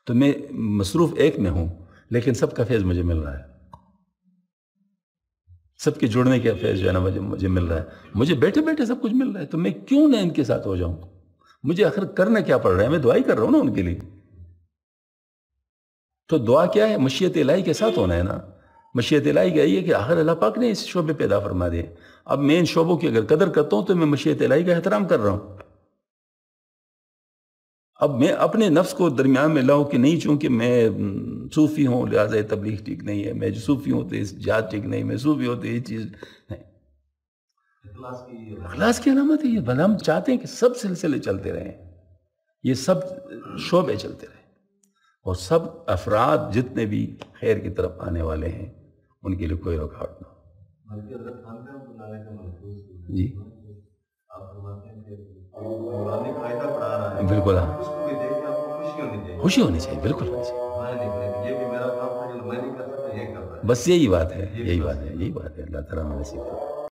تو میں مصروف ایک میں ہوں لیکن سب کا فیض مجھے مل رہا ہے، سب کے جڑنے کا فیض جو ہے نا مجھے مل رہا ہے، مجھے بیٹھے بیٹھے سب کچھ مل رہا ہے، تو میں کیوں نہ ان کے ساتھ ہو جاؤں؟ مجھے آخر کرنا کیا پڑ رہا ہے؟ میں دعا ہی کر رہا ہوں نا ان کے لیے. تو دعا کیا ہے؟ مشیت الہی کے ساتھ ہونا ہے نا. مشیت الہی کا یہ ہے کہ آخر اللہ پاک نے اس شعبے پیدا فرما دے. اب میں ان شعبوں کی اگر قدر کرتا ہوں تو میں مشیت الہی کا احترام کر رہا ہوں. اب میں اپنے نفس کو درمیان میں لاؤں کہ نہیں، چونکہ میں صوفی ہوں لہٰذا یہ تبلیغ ٹھیک نہیں ہے، میں جو صوفی ہوں تو یہ جہاد ٹھیک نہیں، میں صوفی ہوں تو یہ چیز نہیں. اخلاص کی علامت ہے یہ. بل ہم چاہتے ہیں کہ سب سلسلے چلتے رہیں، یہ سب شعبے چلتے رہیں، اور سب افراد جتنے بھی خیر کی طرف آنے والے ہیں ان کے لیے کوئی رکاوٹ نہ ہو. جی بالکل، ہاں خوشی ہونی چاہیے، بالکل ہونی چاہیے. بس یہی بات ہے، یہی بات ہے، یہی بات ہے. اللہ تعالیٰ میں نصیب کرے.